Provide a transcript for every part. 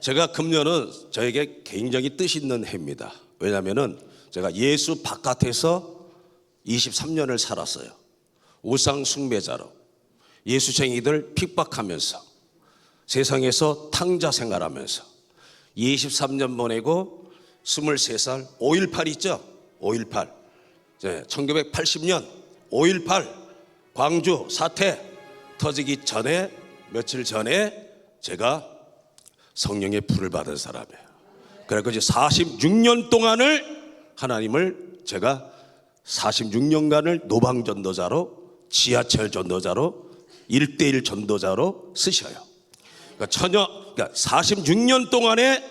제가 금년은 저에게 굉장히 뜻 있는 해입니다. 왜냐하면 제가 예수 바깥에서 23년을 살았어요. 우상 숭배자로 예수쟁이들 핍박하면서 세상에서 탕자 생활하면서 23년 보내고 23살 5.18 있죠? 5.18 1980년 5.18 광주 사태 터지기 전에 며칠 전에 제가 성령의 불을 받은 사람이에요. 그래서 이제 46년 동안을 하나님을 제가 46년간을 노방전도자로 지하철 전도자로 1:1 전도자로 쓰셔요. 그러니까 46년 동안에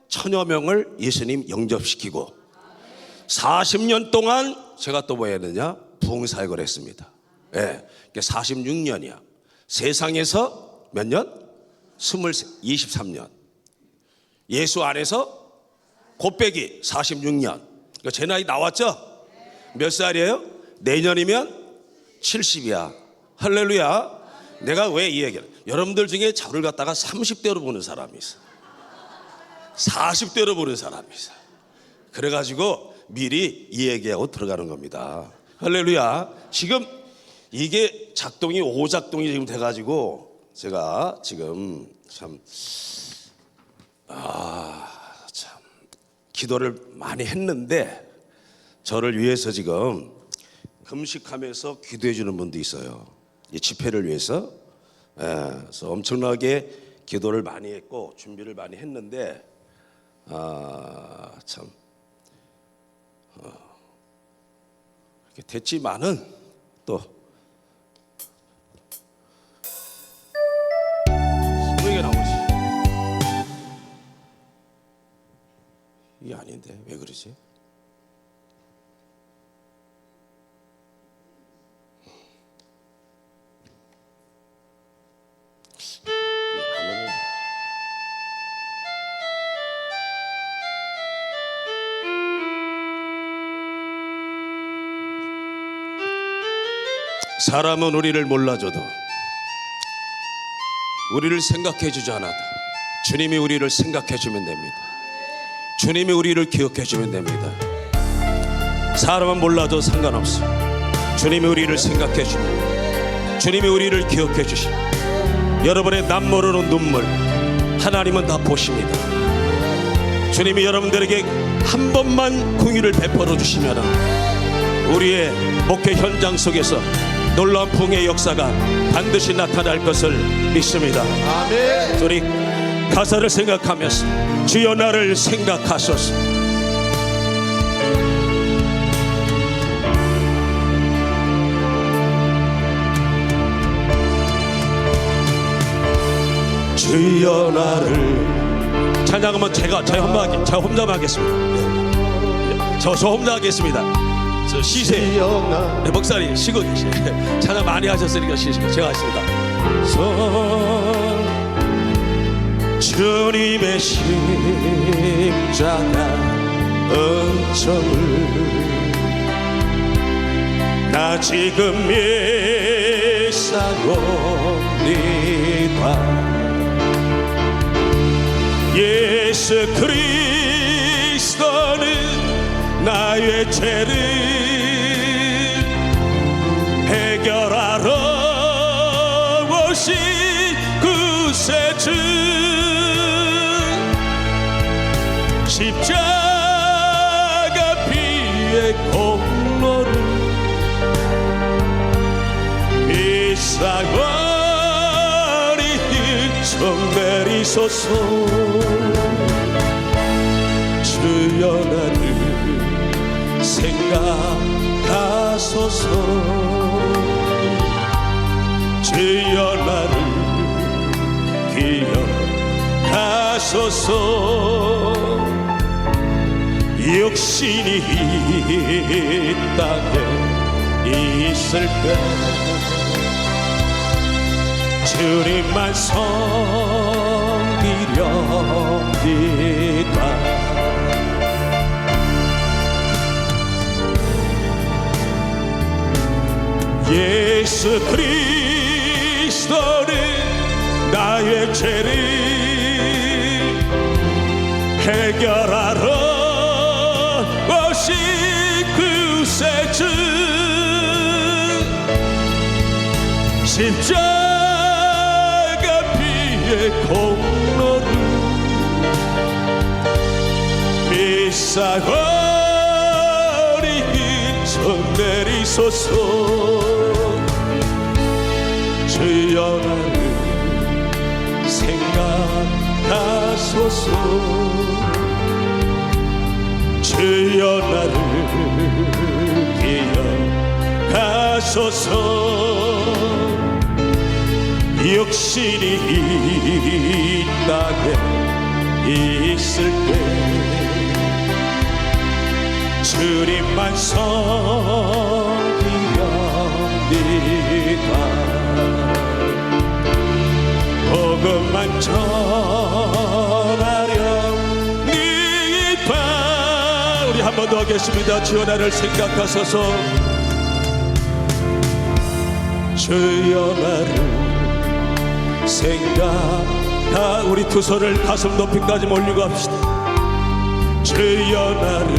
1000여 명을 예수님 영접시키고 40년 동안 제가 또 뭐 했느냐? 부흥사역을 했습니다. 예, 46년이야. 세상에서 몇 년? 23년. 예수 안에서 곱빼기 46년. 그러니까 제 나이 나왔죠? 몇 살이에요? 내년이면 70이야. 할렐루야. 내가 왜 이 얘기를? 여러분들 중에 저를 갖다가 30대로 보는 사람이 있어. 40대로 보는 사람이 있어. 그래가지고 미리 이 얘기하고 들어가는 겁니다. 할렐루야. 지금 이게 작동이 오작동이 지금 돼가지고 제가 지금 참 기도를 많이 했는데 저를 위해서 지금 금식하면서 기도해 주는 분도 있어요. 이 집회를 위해서. 그래서 엄청나게 기도를 많이 했고 준비를 많이 했는데 참 이렇게 됐지만은 또 소리가 나오지. 이게 아닌데 왜 그러지? 사람은 우리를 몰라줘도 우리를 생각해 주지 않아도 주님이 우리를 생각해 주면 됩니다. 주님이 우리를 기억해 주면 됩니다. 사람은 몰라도 상관없어. 주님이 우리를 생각해 주면, 주님이 우리를 기억해 주시고, 여러분의 남모르는 눈물 하나님은 다 보십니다. 주님이 여러분들에게 한 번만 공의를 베풀어 주시면 우리의 목회 현장 속에서 놀라운 부흥의 역사가 반드시 나타날 것을 믿습니다. 아멘. 우리 가사를 생각하면서 주여 나를 생각하소서. 주여 나를 찬양하면 제가 혼자 하겠습니다. 저 혼자 하겠습니다. 저 시세 네, 목사님 쉬고 계시. 찬양 많이 하셨으니까 쉬시고 제가 하겠습니다. 주님의 십자가 은총을 나 지금 멸사옵니다. 예수 그리스도는 나의 죄를 해결하러 오신 구세주 십자가 피의 공로를 비싸버리 흑청내리소서. 주여 나를 생각하소서. 주여 나를 기억하소서. 육신이 이 땅에 있을 때 주님만 섬기렵니다. 예수 그리스도는 나의 죄를 해결하러 오신 구세주 십자가 피의 공로를 비싸거리 저 내리소서 주여 나를 생각하소서 주여 나를 기억하소서 육신이 이 땅에 있을 때 주님만 섬기렵니다 복음만 전하렵니다 우리 한 번 더 하겠습니다. 주여 나를 생각하소서 주여 나를 생각하 우리 두 손을 가슴 높이까지 올리고 합시다. 주여 나를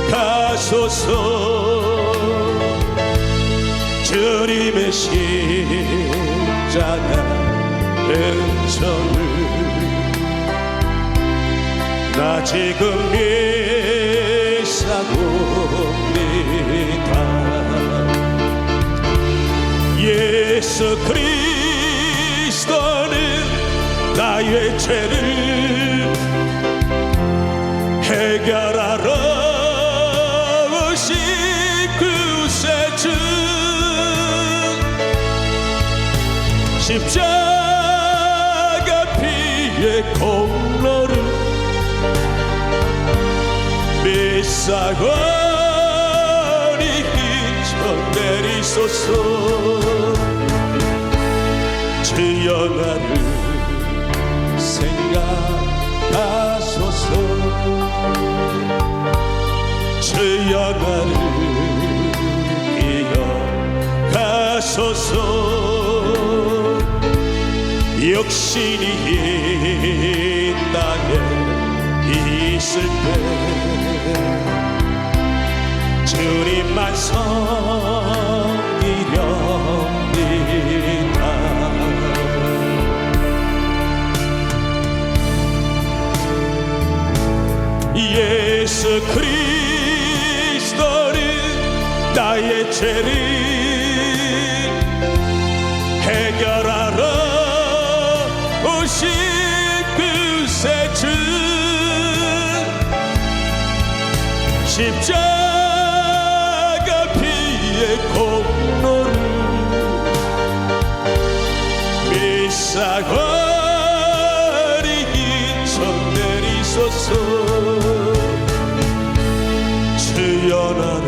기억하소서 주님의 십자가 은총을 나 지금 믿사옵니다. 예수 그리스도는 나의 죄를 해결하러 오신 구세주 십자가 피의 공로를 비싸거리 저 내리소서 주여 나를 생각하소서 주여 나를 기억하소서 육신이 이 땅에 있을 때 주님만 섬기렵니다 예수 그리스도는 나의 죄를 해결하러 오신 구세주 십자가 피의 공로를 비싸거리 저 내리소서 주여 나를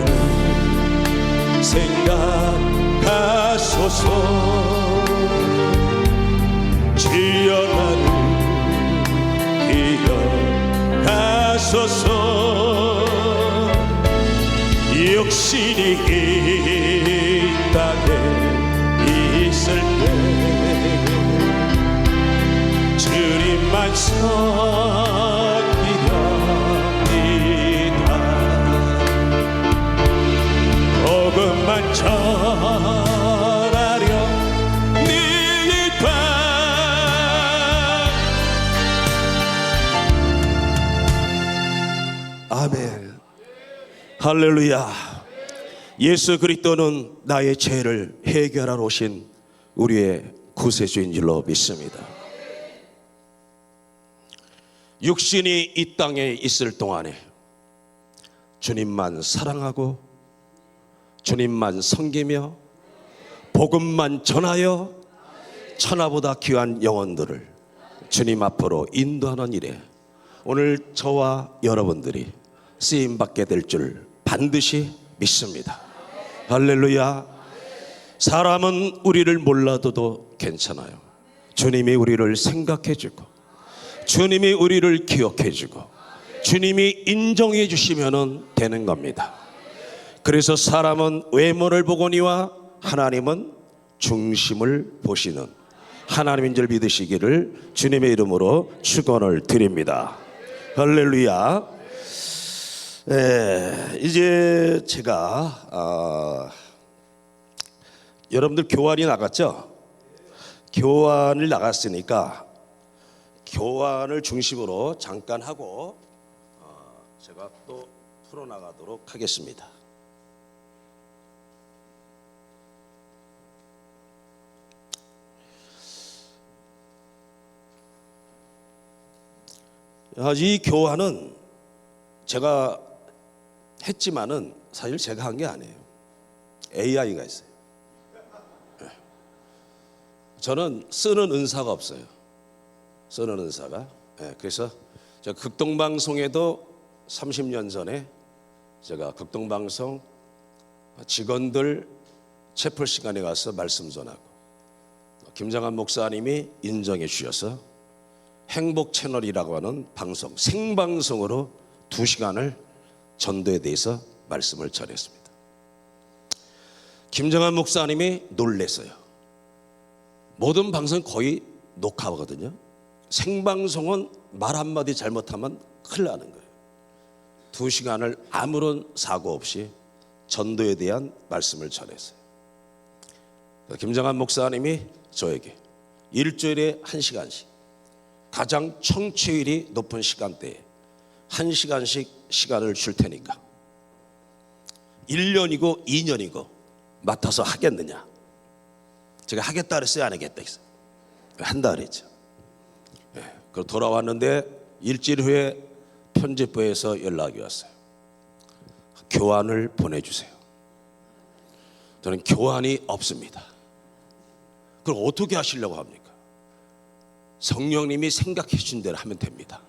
생각하소서 주여 나를 기억하소서 육신이 이 땅에 있을 때 주님만 섬기렵니다 복음만 전하렵니다 아멘 할렐루야 예수 그리스도는 나의 죄를 해결하러 오신 우리의 구세주인 줄로 믿습니다. 육신이 이 땅에 있을 동안에 주님만 사랑하고 주님만 섬기며 복음만 전하여 천하보다 귀한 영혼들을 주님 앞으로 인도하는 일에 오늘 저와 여러분들이 쓰임받게 될 줄 반드시 믿습니다. 할렐루야. 사람은 우리를 몰라도 괜찮아요. 주님이 우리를 생각해주고 주님이 우리를 기억해주고 주님이 인정해 주시면 되는 겁니다. 그래서 사람은 외모를 보거니와 하나님은 중심을 보시는 하나님인 줄 믿으시기를 주님의 이름으로 축원을 드립니다. 할렐루야. 이제 제가 여러분들 교환이 나갔죠? 교환을 나갔으니까 교환을 중심으로 잠깐 하고 제가 또 풀어나가도록 하겠습니다. 이 교환은 제가 했지만은 사실 제가 한 게 아니에요. AI가 있어요. 저는 쓰는 은사가 없어요. 쓰는 은사가. 그래서 제가 극동방송에도 30년 전에 제가 극동방송 직원들 채플 시간에 가서 말씀 전하고 김장한 목사님이 인정해 주셔서 행복 채널이라고 하는 방송, 생방송으로 2시간을 전도에 대해서 말씀을 전했습니다. 김정한 목사님이 놀랬어요. 모든 방송은 거의 녹화하거든요. 생방송은 말 한마디 잘못하면 큰일 나는 거예요. 2시간을 아무런 사고 없이 전도에 대한 말씀을 전했어요. 김정한 목사님이 저에게 일주일에 1시간씩 가장 청취율이 높은 시간대에 1시간씩 시간을 줄 테니까 1년이고 2년이고 맡아서 하겠느냐. 제가 하겠다 그랬어요, 안 하겠다 했어요? 한다 그랬죠. 그리고 돌아왔는데 일주일 후에 편집부에서 연락이 왔어요. 교환을 보내주세요. 저는 교환이 없습니다. 그럼 어떻게 하시려고 합니까? 성령님이 생각해 주신 대로 하면 됩니다.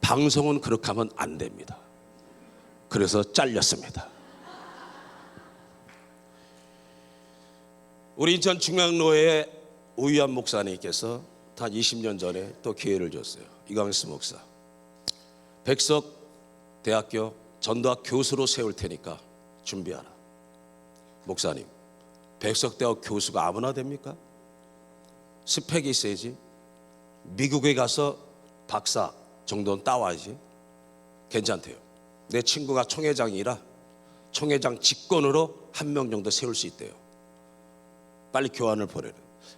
방송은 그렇게 하면 안 됩니다. 그래서 잘렸습니다. 우리 인천 중앙로에 우유한 목사님께서 한 20년 전에 또 기회를 줬어요. 이광수 목사, 백석 대학교 전도학 교수로 세울 테니까 준비하라. 목사님, 백석대학 교수가 아무나 됩니까? 스펙이 있어야지. 미국에 가서 박사 정도는 따와야지. 괜찮대요. 내 친구가 총회장이라 총회장 직권으로 1명 정도 세울 수 있대요. 빨리 교환을 보내래.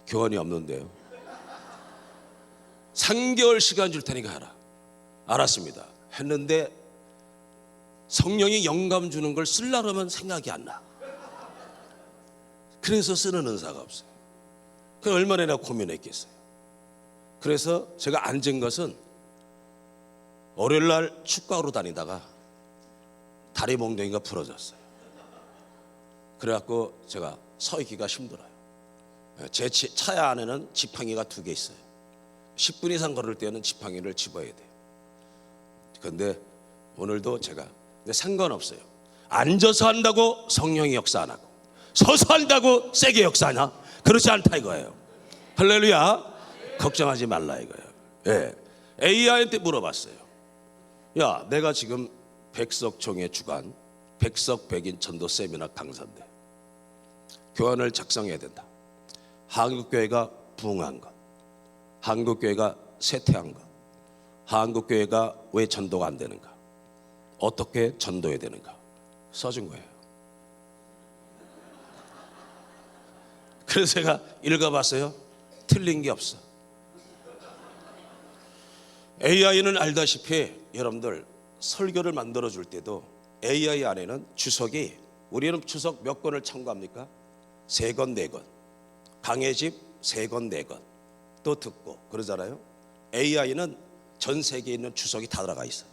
교환이 없는데요. 3개월 시간 줄 테니까 하라. 알았습니다. 했는데 성령이 영감 주는 걸 쓰려고 하면 생각이 안 나. 그래서 쓰는 은사가 없어요. 그 얼마나 내가 고민했겠어요. 그래서 제가 앉은 것은 월요일날 축구하러 다니다가 다리 몽둥이가 부러졌어요. 그래갖고 제가 서 있기가 힘들어요. 제 차 안에는 지팡이가 2개 있어요. 10분 이상 걸을 때는 지팡이를 집어야 돼요. 그런데 오늘도 제가 상관없어요. 앉아서 한다고 성령이 역사 안 하고 서서 한다고 세게 역사하냐? 그렇지 않다 이거예요. 할렐루야. 걱정하지 말라 이거예요. AI한테 물어봤어요. 야, 내가 지금 백석총회 주관 백석백인 전도 세미나 강사인데 교환을 작성해야 된다. 한국교회가 부흥한 것, 한국교회가 쇠퇴한 것, 한국교회가 왜 전도가 안 되는가, 어떻게 전도해야 되는가 써준 거예요. 그래서 제가 읽어봤어요. 틀린 게 없어. AI는 알다시피 여러분들 설교를 만들어 줄 때도 AI 안에는 주석이, 우리는 주석 몇 권을 참고합니까? 3권 4권, 강의 집 3권 4권 또 듣고 그러잖아요. AI는 전 세계에 있는 주석이 다 들어가 있어요.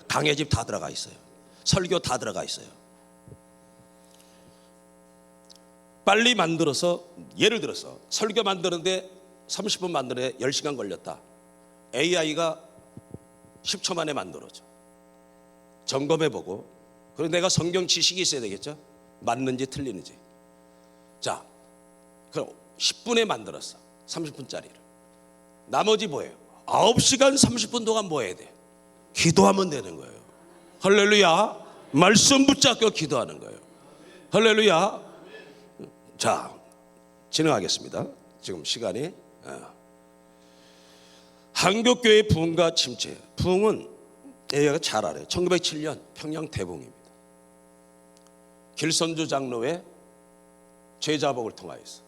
강의 집 다 들어가 있어요. 설교 다 들어가 있어요. 빨리 만들어서, 예를 들어서 설교 만드는데 30분 만드는데 10시간 걸렸다. AI가 10초 만에 만들어줘. 점검해보고, 그리고 내가 성경 지식이 있어야 되겠죠. 맞는지 틀리는지. 자, 그럼 10분에 만들었어. 30분짜리를. 나머지 뭐예요? 9시간 30분 동안 뭐 해야 돼? 기도하면 되는 거예요. 할렐루야. 말씀 붙잡고 기도하는 거예요. 할렐루야. 자, 진행하겠습니다. 지금 시간이 한국교회 부흥과 침체. 부흥은 얘가 잘 알아요. 1907년 평양 대부흥입니다. 길선주 장로의 제자복을 통하여서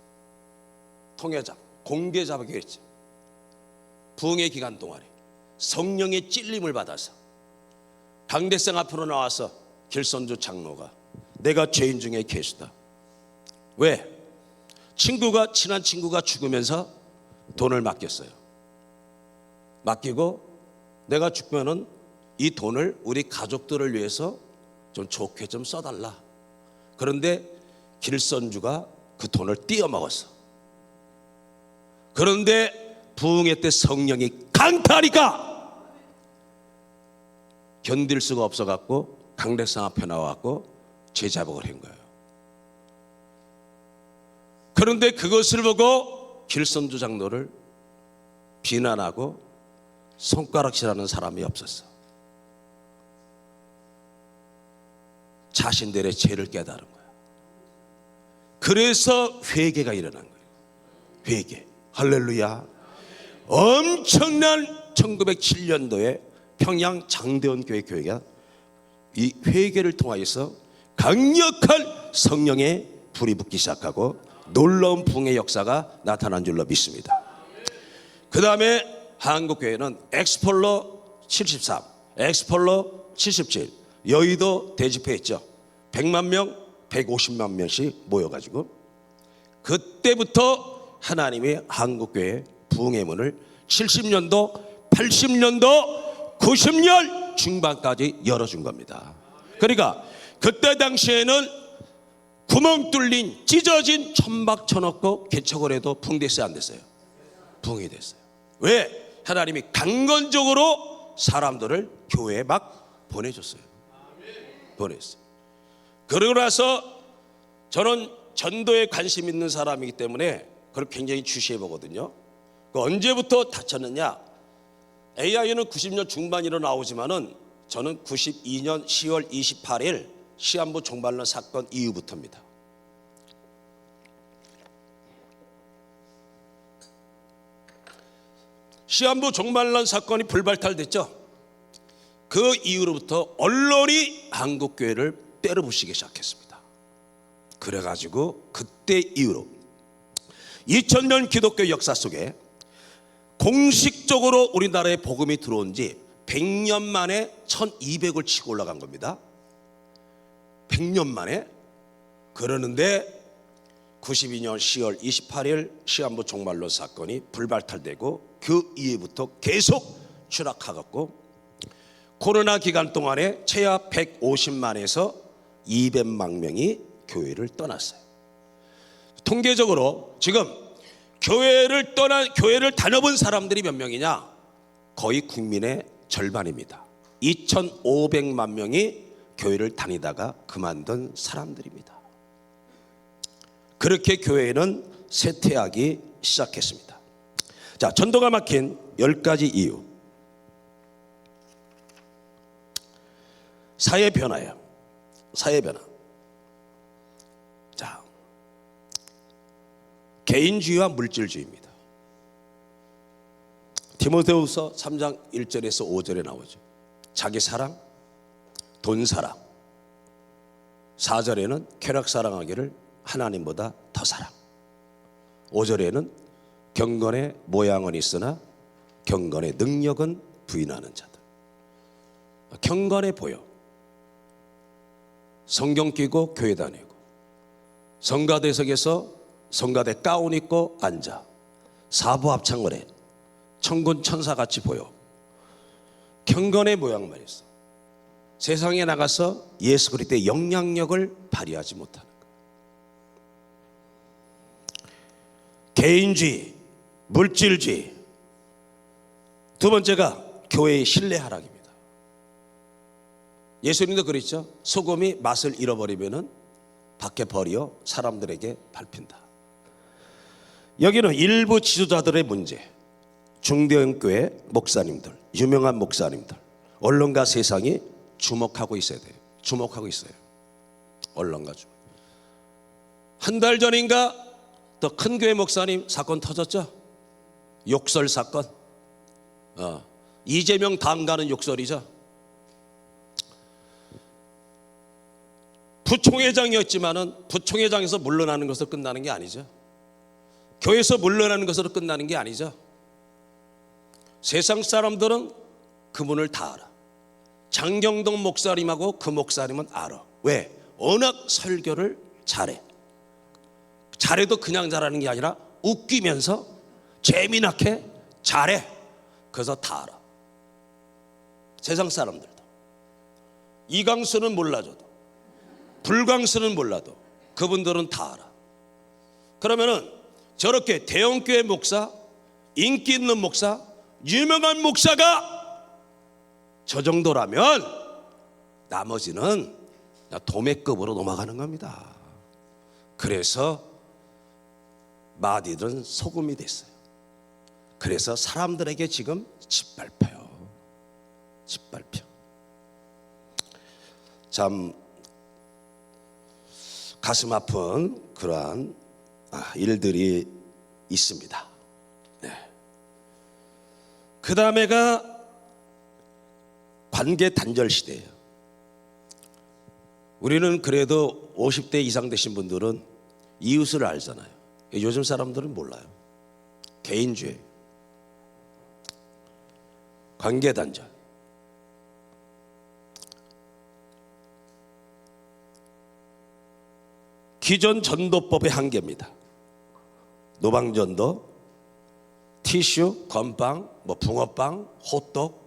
통회잡, 공개 자복이겠죠. 부흥의 기간 동안에 성령의 찔림을 받아서 강대상 앞으로 나와서 길선주 장로가 내가 죄인 중에 계수다. 왜? 친한 친구가 죽으면서 돈을 맡겼어요. 맡기고 내가 죽면은 이 돈을 우리 가족들을 위해서 좀 좋게 좀 써달라. 그런데 길선주가 그 돈을 띄어먹었어. 그런데 부흥회 때 성령이 강타하니까 견딜 수가 없어갖고 강대상 앞에 나와갖고 제자복을 한 거예요. 그런데 그것을 보고 길선주 장로를 비난하고 손가락질하는 사람이 없었어. 자신들의 죄를 깨달은 거야. 그래서 회개가 일어난 거예요. 회개. 할렐루야. 엄청난 1907년도에 평양 장대원 교회가 이 회개를 통하여서 강력한 성령의 불이 붙기 시작하고 놀라운 부흥의 역사가 나타난 줄로 믿습니다. 그 다음에 한국교회는 엑스폴로 73, 엑스폴로 77 여의도 대집회했죠. 100만 명, 150만 명씩 모여가지고 그때부터 하나님이 한국교회 부흥의 문을 70년도, 80년도, 90년 중반까지 열어준 겁니다. 그러니까 그때 당시에는 구멍 뚫린 찢어진 천막 쳐놓고 개척을 해도 부흥됐어요, 안 됐어요? 부흥이 됐어요. 왜? 하나님이 강건적으로 사람들을 교회에 막 보내줬어요. 보냈어요. 그러고 나서 저는 전도에 관심 있는 사람이기 때문에 그걸 굉장히 주시해 보거든요. 언제부터 다쳤느냐? AI는 90년 중반으로 나오지만은 저는 92년 10월 28일 시한부 종말론 사건 이후부터입니다. 시한부 종말론 사건이 불발탈됐죠. 그 이후로부터 언론이 한국교회를 때려부시기 시작했습니다. 그래가지고 그때 이후로 2000년 기독교 역사 속에 공식적으로 우리나라에 복음이 들어온 지 100년 만에 1200을 치고 올라간 겁니다. 100년 만에. 그러는데 92년 10월 28일 시한부 종말론 사건이 불발탈되고 그 이후부터 계속 추락하고 코로나 기간 동안에 최하 150만에서 200만 명이 교회를 떠났어요. 통계적으로 지금 교회를 다녀본 사람들이 몇 명이냐? 거의 국민의 절반입니다. 2,500만 명이 교회를 다니다가 그만둔 사람들입니다. 그렇게 교회는 쇠퇴하기 시작했습니다. 자, 전도가 막힌 10가지 이유. 사회 변화예요. 사회 변화. 자, 개인주의와 물질주의입니다. 디모데후서 3장 1절에서 5절에 나오죠. 자기 사랑, 돈 사랑. 4절에는 쾌락 사랑하기를 하나님보다 더 사랑. 5절에는 경건의 모양은 있으나 경건의 능력은 부인하는 자들. 경건해 보여. 성경 끼고 교회 다니고 성가대석에서 성가대 가운 입고 앉아 사부 합창을 해. 천군 천사같이 보여. 경건의 모양만 있어. 세상에 나가서 예수 그리스도의 영향력을 발휘하지 못하는 것. 개인주의, 물질주의. 두 번째가 교회의 신뢰 하락입니다. 예수님도 그랬죠. 소금이 맛을 잃어버리면은 밖에 버려 사람들에게 밟힌다. 여기는 일부 지도자들의 문제. 중대형교회 목사님들, 유명한 목사님들, 언론과 세상이 주목하고 있어야 돼요. 주목하고 있어요. 언론과 주목. 한 달 전인가 더 큰 교회 목사님 사건 터졌죠. 욕설 사건, 이재명 당가는 욕설이죠. 부총회장이었지만은 부총회장에서 물러나는 것으로 끝나는 게 아니죠. 교회에서 물러나는 것으로 끝나는 게 아니죠. 세상 사람들은 그분을 다 알아. 장경동 목사님하고 그 목사님은 알아. 왜? 워낙 설교를 잘해. 잘해도 그냥 잘하는 게 아니라 웃기면서 재미나게 잘해. 그래서 다 알아. 세상 사람들도. 이강수는 몰라줘도, 불광수는 몰라도 그분들은 다 알아. 그러면은 저렇게 대형교회 목사, 인기 있는 목사, 유명한 목사가 저 정도라면 나머지는 도매급으로 넘어가는 겁니다. 그래서 마디들은 소금이 됐어요. 그래서 사람들에게 지금 짓밟혀요. 짓밟혀. 참 가슴 아픈 그러한 일들이 있습니다. 네. 그 다음에가 관계 단절 시대예요. 우리는 그래도 50대 이상 되신 분들은 이웃을 알잖아요. 요즘 사람들은 몰라요. 개인주의, 관계 단절. 기존 전도법의 한계입니다. 노방전도, 티슈, 건빵, 붕어빵, 호떡,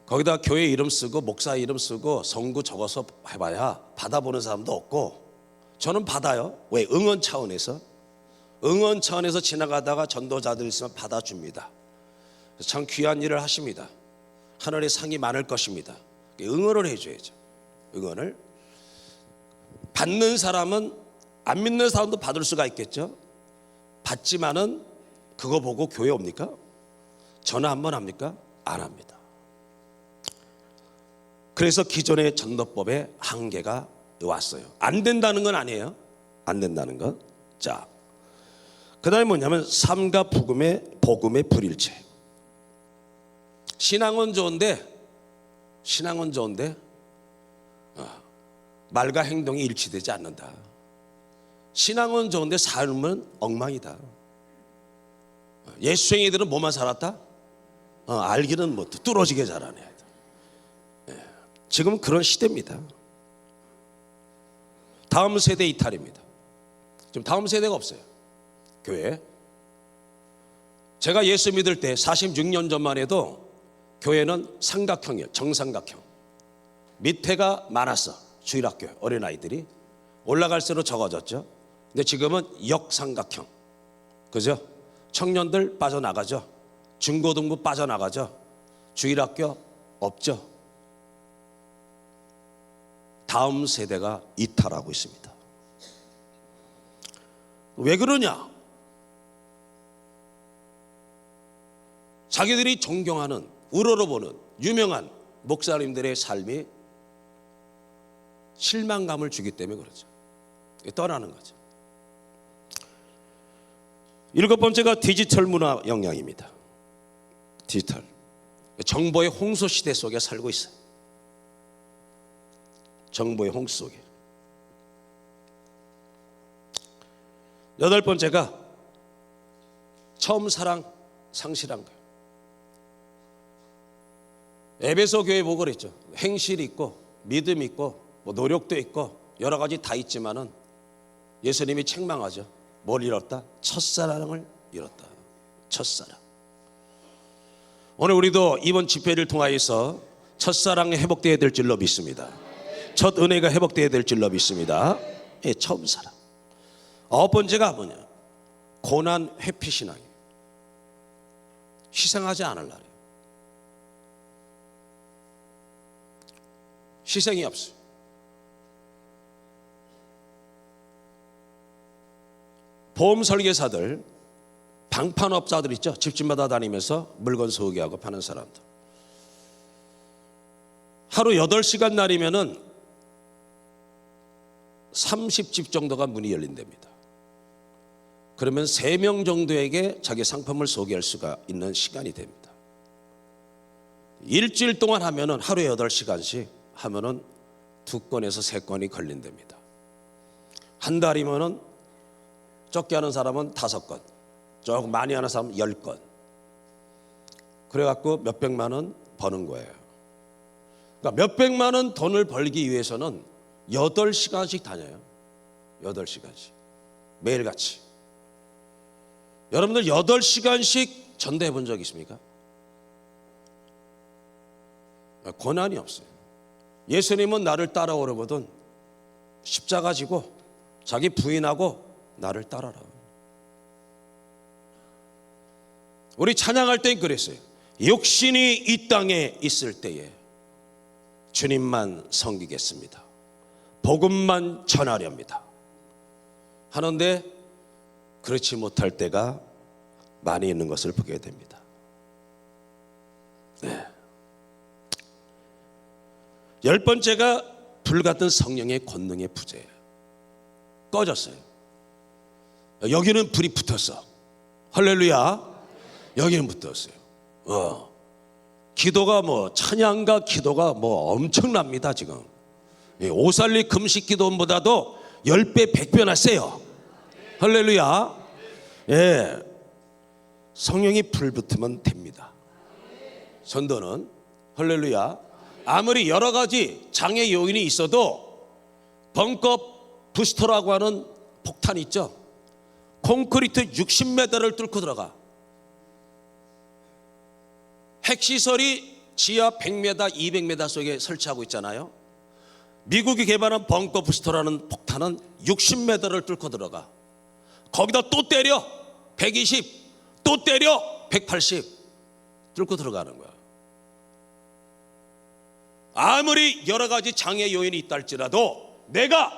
거기다 교회 이름 쓰고 목사 이름 쓰고 성구 적어서 해봐야 받아보는 사람도 없고, 저는 받아요. 왜? 응원 차원에서 지나가다가 전도자들 있으면 받아줍니다. 참 귀한 일을 하십니다. 하늘의 상이 많을 것입니다. 응원을 해줘야죠. 응원을. 받는 사람은, 안 믿는 사람도 받을 수가 있겠죠. 받지만은 그거 보고 교회 옵니까? 전화 한번 합니까? 안 합니다. 그래서 기존의 전도법의 한계가 왔어요. 안 된다는 건 아니에요. 안 된다는 건. 자, 그 다음에 뭐냐면 삶과 복음의 불일체. 신앙은 좋은데 말과 행동이 일치되지 않는다. 신앙은 좋은데 삶은 엉망이다. 예수쟁이들은 뭐만 살았다? 알기는 뭐 뚫어지게 잘하네. 지금은 그런 시대입니다. 다음 세대 이탈입니다. 지금 다음 세대가 없어요. 교회. 제가 예수 믿을 때 46년 전만 해도 교회는 삼각형이에요. 정삼각형. 밑에가 많았어. 주일학교 어린아이들이. 올라갈수록 적어졌죠. 근데 지금은 역삼각형. 그죠? 청년들 빠져나가죠. 중고등부 빠져나가죠. 주일학교 없죠. 다음 세대가 이탈하고 있습니다. 왜 그러냐? 자기들이 존경하는, 우러러보는 유명한 목사님들의 삶이 실망감을 주기 때문에 그렇죠. 떠나는 거죠. 7번째가 디지털 문화 영향입니다. 디지털. 정보의 홍수 시대 속에 살고 있어요. 정보의 홍수 속에. 8번째가 처음 사랑 상실한 거예요. 에베소 교회 보고 그랬죠. 행실이 있고 믿음이 있고 뭐 노력도 있고 여러 가지 다 있지만은 예수님이 책망하죠. 뭘 잃었다? 첫사랑을 잃었다. 첫사랑. 오늘 우리도 이번 집회를 통하여서 첫사랑이 회복되어야 될 줄로 믿습니다. 첫 은혜가 회복되어야 될 줄로 믿습니다. 예, 처음 사랑. 9번째가 뭐냐? 고난 회피 신앙이에요. 희생하지 않으려고. 희생이 없어요. 보험 설계사들, 방판업자들 있죠. 집집마다 다니면서 물건 소개하고 파는 사람들. 하루 8시간 날이면은 30집 정도가 문이 열린답니다. 그러면 3명 정도에게 자기 상품을 소개할 수가 있는 시간이 됩니다. 일주일 동안 하면은 하루에 8시간씩 하면은 2건에서 3건이 걸린답니다. 한 달이면은 적게 하는 사람은 5건, 조금 많이 하는 사람은 10건. 그래갖고 몇백만 원 버는 거예요. 그러니까 몇백만 원 돈을 벌기 위해서는 8시간씩 다녀요. 8시간씩. 매일같이. 여러분들 8시간씩 전도해 본 적 있습니까? 고난이 없어요. 예수님은 나를 따라오려거든 십자가 지고 자기 부인하고 나를 따라라. 우리 찬양할 땐 그랬어요. 육신이 이 땅에 있을 때에 주님만 섬기겠습니다. 복음만 전하렵니다. 하는데 그렇지 못할 때가 많이 있는 것을 보게 됩니다. 네. 10번째가 불같은 성령의 권능의 부재예요. 꺼졌어요. 여기는 불이 붙었어. 할렐루야. 여기는 붙었어요. 기도가 찬양과 기도가 엄청납니다. 지금 오살리 금식 기도보다도 10배 100배나 세요. 할렐루야. 예, 성령이 불 붙으면 됩니다. 전도는 할렐루야. 아무리 여러 가지 장애 요인이 있어도 벙커 부스터라고 하는 폭탄 있죠. 콘크리트 60m를 뚫고 들어가. 핵시설이 지하 100m, 200m 속에 설치하고 있잖아요. 미국이 개발한 벙커 부스터라는 폭탄은 60m를 뚫고 들어가. 거기다 또 때려 120, 또 때려 180 뚫고 들어가는 거야. 아무리 여러 가지 장애 요인이 있다 할지라도 내가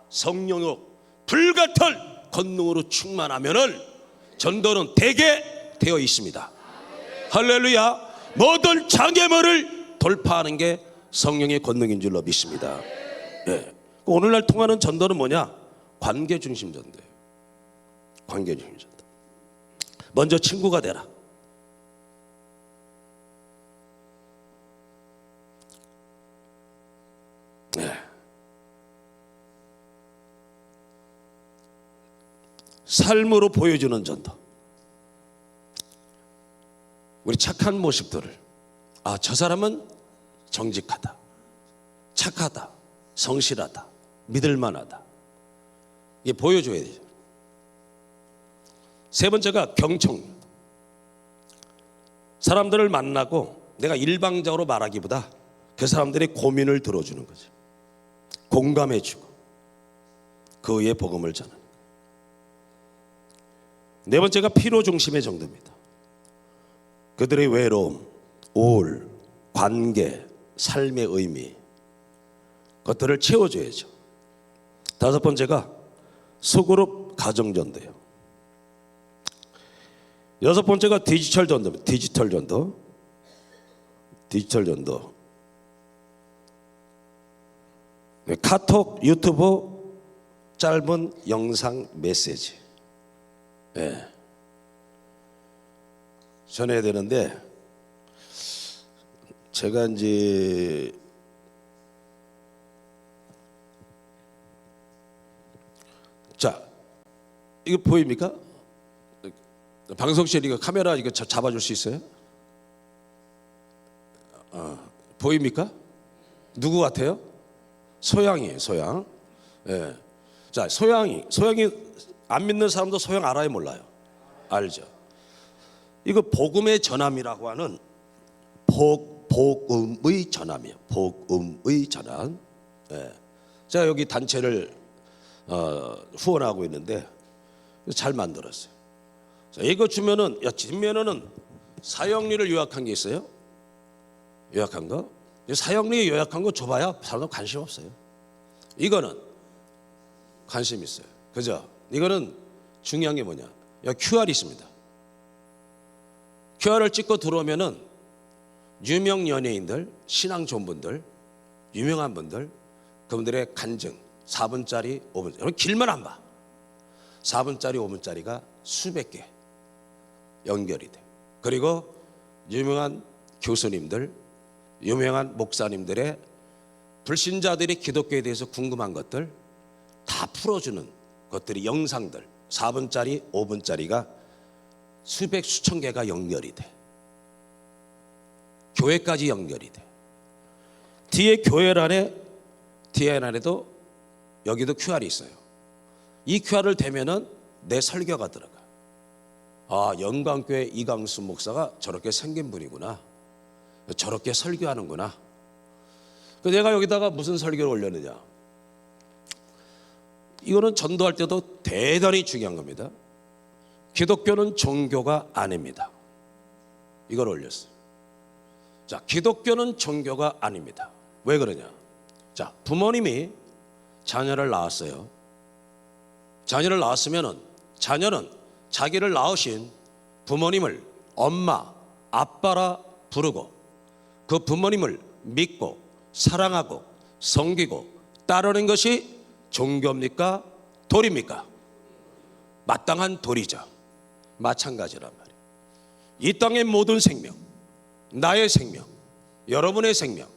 성령의 불같은 권능으로 충만하면은 전도는 되게 되어 있습니다. 할렐루야. 모든 장애물을 돌파하는 게 성령의 권능인 줄로 믿습니다. 네. 오늘날 통하는 전도는 뭐냐? 관계 중심 전도예요. 관계 중심 전도. 먼저 친구가 되라. 네. 삶으로 보여주는 전도. 우리 착한 모습들을 저 사람은 정직하다, 착하다, 성실하다, 믿을만하다. 이게 보여줘야 돼요. 3번째가 경청. 사람들을 만나고 내가 일방적으로 말하기보다 그 사람들의 고민을 들어주는 거죠. 공감해주고 그 위에 복음을 전하는 거예요. 4번째가 필요 중심의 정도입니다. 그들의 외로움, 우울, 관계, 삶의 의미, 그것들을 채워줘야죠. 5번째가 소그룹 가정전도예요. 6번째가 디지털 전도입니다. 디지털 전도. 디지털 전도. 카톡, 유튜브, 짧은 영상 메시지. 네. 전해야 되는데 제가 이제 이거 보입니까? 방송실 이거 카메라 이거 잡아줄 수 있어요? 보입니까? 누구 같아요? 소양이에요. 소양. 예. 자, 소양이 안 믿는 사람도 소양 알아요, 몰라요? 알죠. 이거 복음의 전함이라고 하는 복음의 전함이에요. 복음의 전함. 예. 제가 여기 단체를 후원하고 있는데 잘 만들었어요. 자, 이거 주면은 뒷면에는 사형리를 요약한 게 있어요. 요약한 거. 사형리 요약한 거 줘봐야 사람들 관심 없어요. 이거는 관심 있어요. 그죠? 이거는 중요한 게 뭐냐? 여기 QR이 있습니다. QR을 찍고 들어오면은 유명 연예인들, 신앙 좋은 분들, 유명한 분들, 그분들의 간증 4분짜리, 5분. 여러분 길만 안 봐. 4분짜리, 5분짜리가 수백 개 연결이 돼. 그리고 유명한 교수님들, 유명한 목사님들의 불신자들이 기독교에 대해서 궁금한 것들 다 풀어주는 것들이 영상들 4분짜리, 5분짜리가 수백 수천 개가 연결이 돼. 교회까지 연결이 돼. 뒤에 뒤에 안에도 여기도 QR이 있어요. 이 QR을 대면은 내 설교가 들어가. 아, 영광교회 이강수 목사가 저렇게 생긴 분이구나. 저렇게 설교하는구나. 내가 여기다가 무슨 설교를 올렸느냐. 이거는 전도할 때도 대단히 중요한 겁니다. 기독교는 종교가 아닙니다. 이걸 올렸어요. 자, 기독교는 종교가 아닙니다. 왜 그러냐? 자, 부모님이 자녀를 낳았어요. 자녀를 낳았으면은 자녀는 자기를 낳으신 부모님을 엄마, 아빠라 부르고 그 부모님을 믿고 사랑하고 섬기고 따르는 것이 종교입니까? 도리입니까? 마땅한 도리죠. 마찬가지란 말이에요. 이 땅의 모든 생명, 나의 생명, 여러분의 생명,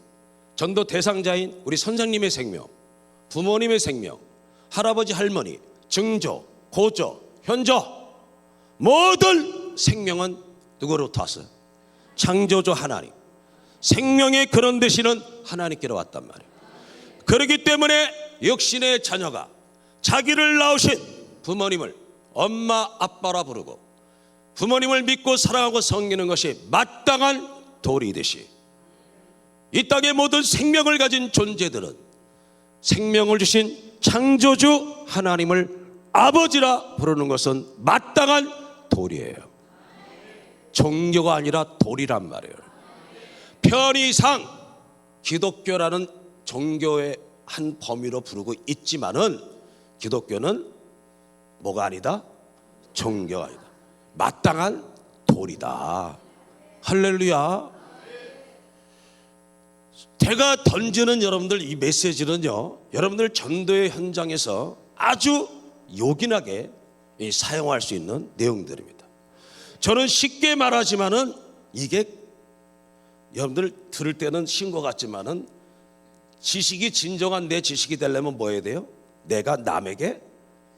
전도 대상자인 우리 선생님의 생명, 부모님의 생명, 할아버지 할머니, 증조, 고조, 현조 모든 생명은 누구로부터 왔어요? 창조주 하나님, 생명의 근원 되시는 하나님께로 왔단 말이에요. 그렇기 때문에 육신의 자녀가 자기를 낳으신 부모님을 엄마 아빠라 부르고 부모님을 믿고 사랑하고 섬기는 것이 마땅한 도리듯이 이 땅의 모든 생명을 가진 존재들은 생명을 주신 창조주 하나님을 아버지라 부르는 것은 마땅한 도리예요. 종교가 아니라 도리란 말이에요. 편의상 기독교라는 종교의 한 범위로 부르고 있지만은 기독교는 뭐가 아니다? 종교가 아니다. 마땅한 도리다. 할렐루야. 제가 던지는 여러분들 이 메시지는요, 여러분들 전도의 현장에서 아주 요긴하게 사용할 수 있는 내용들입니다. 저는 쉽게 말하지만은 이게 여러분들 들을 때는 쉬운 것 같지만은 지식이 진정한 내 지식이 되려면 뭐 해야 돼요? 내가 남에게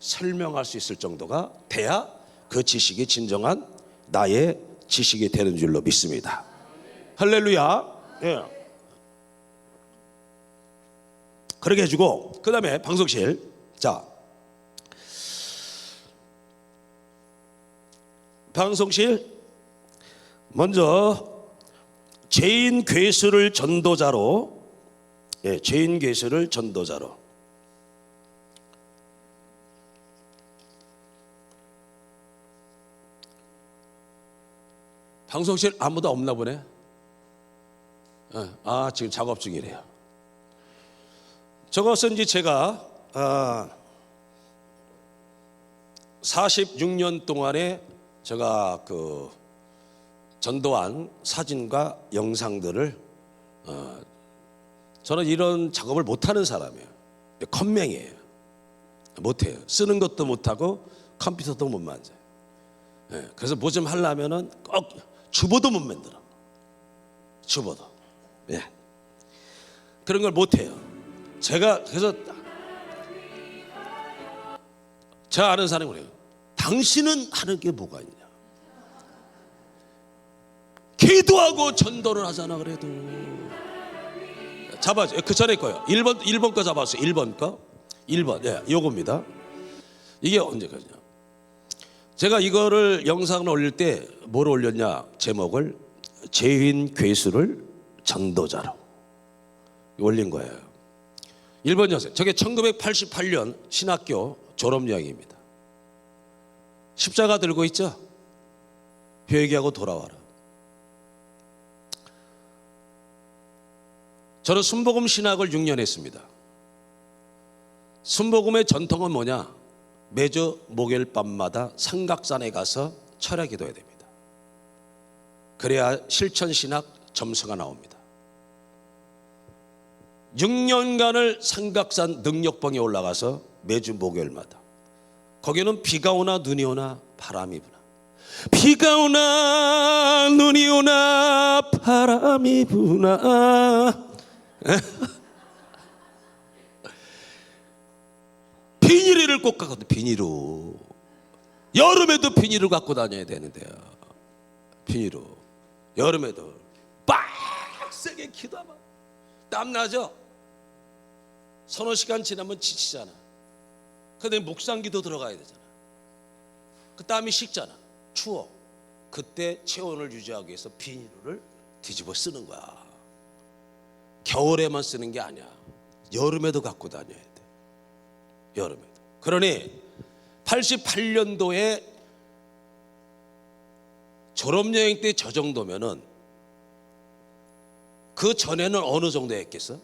설명할 수 있을 정도가 돼야 그 지식이 진정한 나의 지식이 되는 줄로 믿습니다. 할렐루야. 예. 그렇게 해주고 그 다음에 방송실. 자, 방송실 먼저 죄인 괴수를 전도자로, 예, 죄인 괴수를 전도자로. 방송실 아무도 없나 보네. 아, 지금 작업 중이래요. 저것은 이제 제가 46년 동안에 제가 그 전도한 사진과 영상들을, 저는 이런 작업을 못하는 사람이에요. 컴맹이에요. 못해요. 쓰는 것도 못하고 컴퓨터도 못 만져요. 그래서 뭐 좀 하려면은 꼭 주보도 못 만들어. 주보도. 예. 그런 걸 못해요. 제가 그래서 제가 아는 사람이 그래요. 당신은 하는 게 뭐가 있냐? 기도하고 전도를 하잖아. 그래도 잡아줘. 그 전에 거요. 1번 거 잡았어요. 1번 거. 1번. 예, 요겁니다. 이게 언제까지냐? 제가 이거를 영상을 올릴 때 뭘 올렸냐? 제목을 죄인 괴수를 전도자로 올린 거예요. 1번 여세. 저게 1988년 신학교 졸업여행입니다. 십자가 들고 있죠? 회개하고 돌아와라. 저는 순복음 신학을 6년 했습니다. 순복음의 전통은 뭐냐? 매주 목요일 밤마다 삼각산에 가서 철야 기도해야 됩니다. 그래야 실천 신학 점수가 나옵니다. 6년간을 삼각산 능력봉에 올라가서 매주 목요일마다 거기는 비가 오나 눈이 오나 바람이 부나, 비가 오나 눈이 오나 바람이 부나 비닐을 꼭 갖고, 비닐로 여름에도 비닐을 갖고 다녀야 되는데요. 비닐로 여름에도 빡세게 기다봐. 땀나죠? 서너 시간 지나면 지치잖아. 근데 묵상기도 들어가야 되잖아. 그 땀이 식잖아. 추워. 그때 체온을 유지하기 위해서 비닐을 뒤집어 쓰는 거야. 겨울에만 쓰는 게 아니야. 여름에도 갖고 다녀야 돼. 여름에도. 그러니 88년도에 졸업여행 때 저 정도면은 그 전에는 어느 정도 했겠어?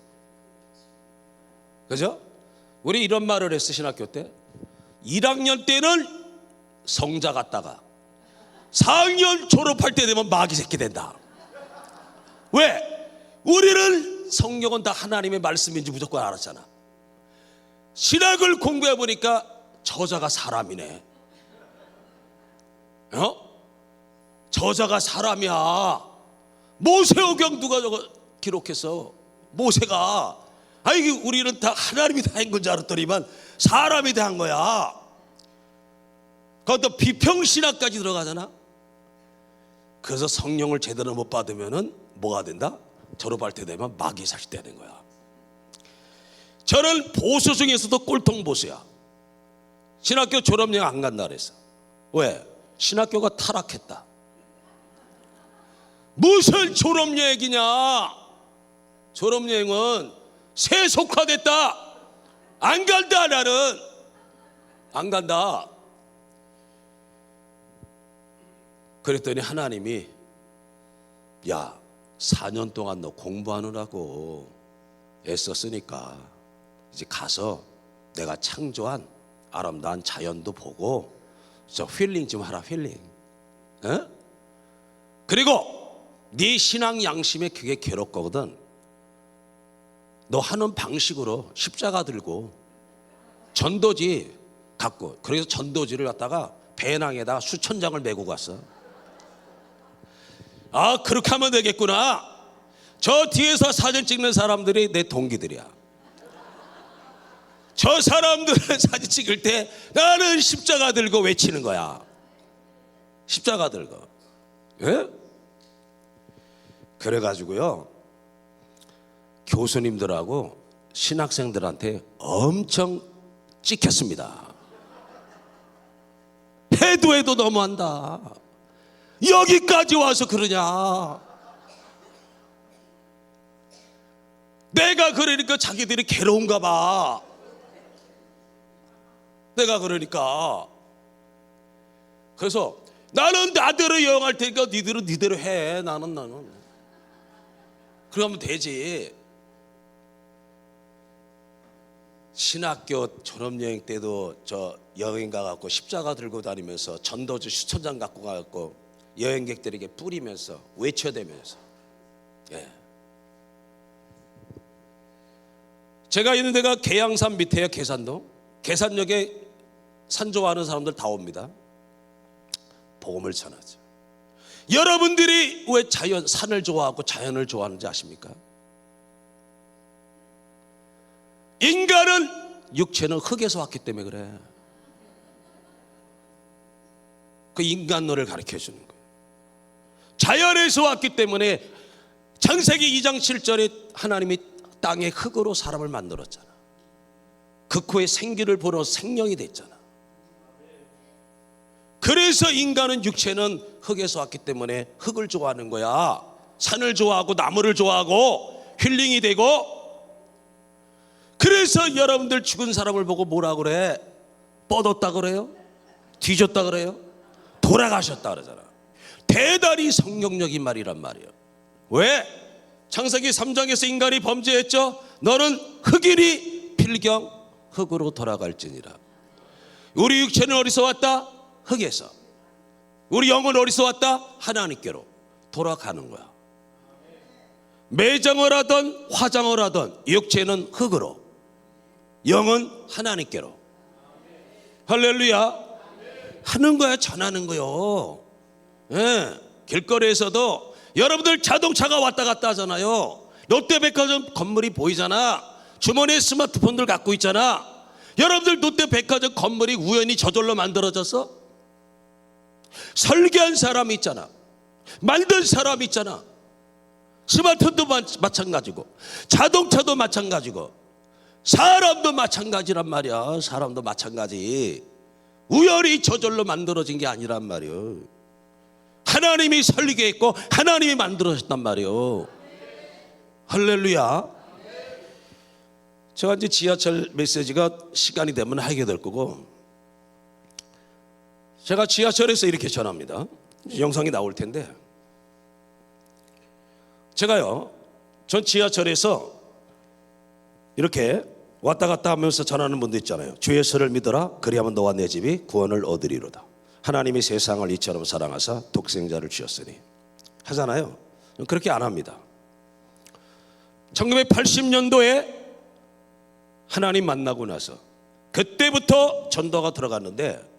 그죠? 우리 이런 말을 했어, 신학교 때. 1학년 때는 성자 같다가 4학년 졸업할 때 되면 마귀 새끼 된다. 왜? 우리는 성경은 다 하나님의 말씀인지 무조건 알았잖아. 신학을 공부해 보니까 저자가 사람이네. 저자가 사람이야. 모세오경 누가 저거 기록했어? 모세가. 이게 우리는 다 하나님이 다 한 건 줄 알았더니만 사람이 다 한 거야. 그것도 비평신학까지 들어가잖아. 그래서 성령을 제대로 못 받으면은 뭐가 된다? 졸업할 때 되면 마귀 사실 되는 거야. 저는 보수 중에서도 꼴통 보수야. 신학교 졸업여행 안 간다 그랬어. 왜? 신학교가 타락했다. 무슨 졸업여행이냐? 졸업여행은 세속화됐다. 안 간다. 나는 안 간다. 그랬더니 하나님이, 야, 4년 동안 너 공부하느라고 애썼으니까 이제 가서 내가 창조한 아름다운 자연도 보고 저 힐링 좀 하라. 힐링. 그리고 네 신앙 양심에 그게 괴롭거든. 너 하는 방식으로 십자가 들고 전도지 갖고, 그래서 전도지를 갖다가 배낭에다가 수천 장을 메고 갔어. 그렇게 하면 되겠구나. 저 뒤에서 사진 찍는 사람들이 내 동기들이야. 저 사람들은 사진 찍을 때 나는 십자가 들고 외치는 거야. 십자가 들고. 예? 그래가지고요, 교수님들하고 신학생들한테 엄청 찍혔습니다. 해도 너무한다. 여기까지 와서 그러냐. 내가 그러니까 자기들이 괴로운가 봐. 내가 그러니까. 그래서 나는 나대로 여행할 테니까 니들은 니대로 해. 나는 그러면 되지. 신학교 졸업여행 때도 저 여행 가갖고 십자가 들고 다니면서 전도지 수천 장 갖고 가갖고 여행객들에게 뿌리면서 외쳐대면서. 예. 제가 있는 데가 계양산 밑에요. 계산동. 계산역에 산 좋아하는 사람들 다 옵니다. 복음을 전하죠. 여러분들이 왜 산을 좋아하고 자연을 좋아하는지 아십니까? 인간은 육체는 흙에서 왔기 때문에 그래. 그 인간론을 가르쳐 주는 거예요. 자연에서 왔기 때문에 창세기 2장 7절에 하나님이 땅의 흙으로 사람을 만들었잖아. 그 코에 생기를 불어 생명이 됐잖아. 그래서 인간은 육체는 흙에서 왔기 때문에 흙을 좋아하는 거야. 산을 좋아하고 나무를 좋아하고 힐링이 되고. 그래서 여러분들 죽은 사람을 보고 뭐라 그래? 뻗었다 그래요? 뒤졌다 그래요? 돌아가셨다 그러잖아. 대단히 성경적인 말이란 말이에요. 왜? 창세기 3장에서 인간이 범죄했죠. 너는 흙이니 필경 흙으로 돌아갈지니라. 우리 육체는 어디서 왔다? 흙에서. 우리 영은 어디서 왔다? 하나님께로 돌아가는 거야. 매장을 하던 화장을 하던 육체는 흙으로, 영은 하나님께로. 할렐루야. 하는 거야, 전하는 거요. 예, 길거리에서도 여러분들 자동차가 왔다 갔다 하잖아요. 롯데백화점 건물이 보이잖아. 주머니에 스마트폰들 갖고 있잖아. 여러분들 롯데백화점 건물이 우연히 저절로 만들어져서? 설계한 사람이 있잖아. 만든 사람이 있잖아. 스마트폰도 마찬가지고, 자동차도 마찬가지고, 사람도 마찬가지란 말이야. 사람도 마찬가지. 우연히 저절로 만들어진 게 아니란 말이에요. 하나님이 설계했고 하나님이 만들어졌단 말이에요. 할렐루야. 제가 이제 지하철 메시지가 시간이 되면 하게 될 거고, 제가 지하철에서 이렇게 전합니다. 영상이 나올 텐데, 제가요, 전 지하철에서 이렇게 왔다 갔다 하면서 전하는 분도 있잖아요. 주 예수를 믿어라, 그리하면 너와 내 집이 구원을 얻으리로다. 하나님이 세상을 이처럼 사랑하사 독생자를 주셨으니 하잖아요. 그렇게 안 합니다. 1980년도에 하나님 만나고 나서 그때부터 전도가 들어갔는데,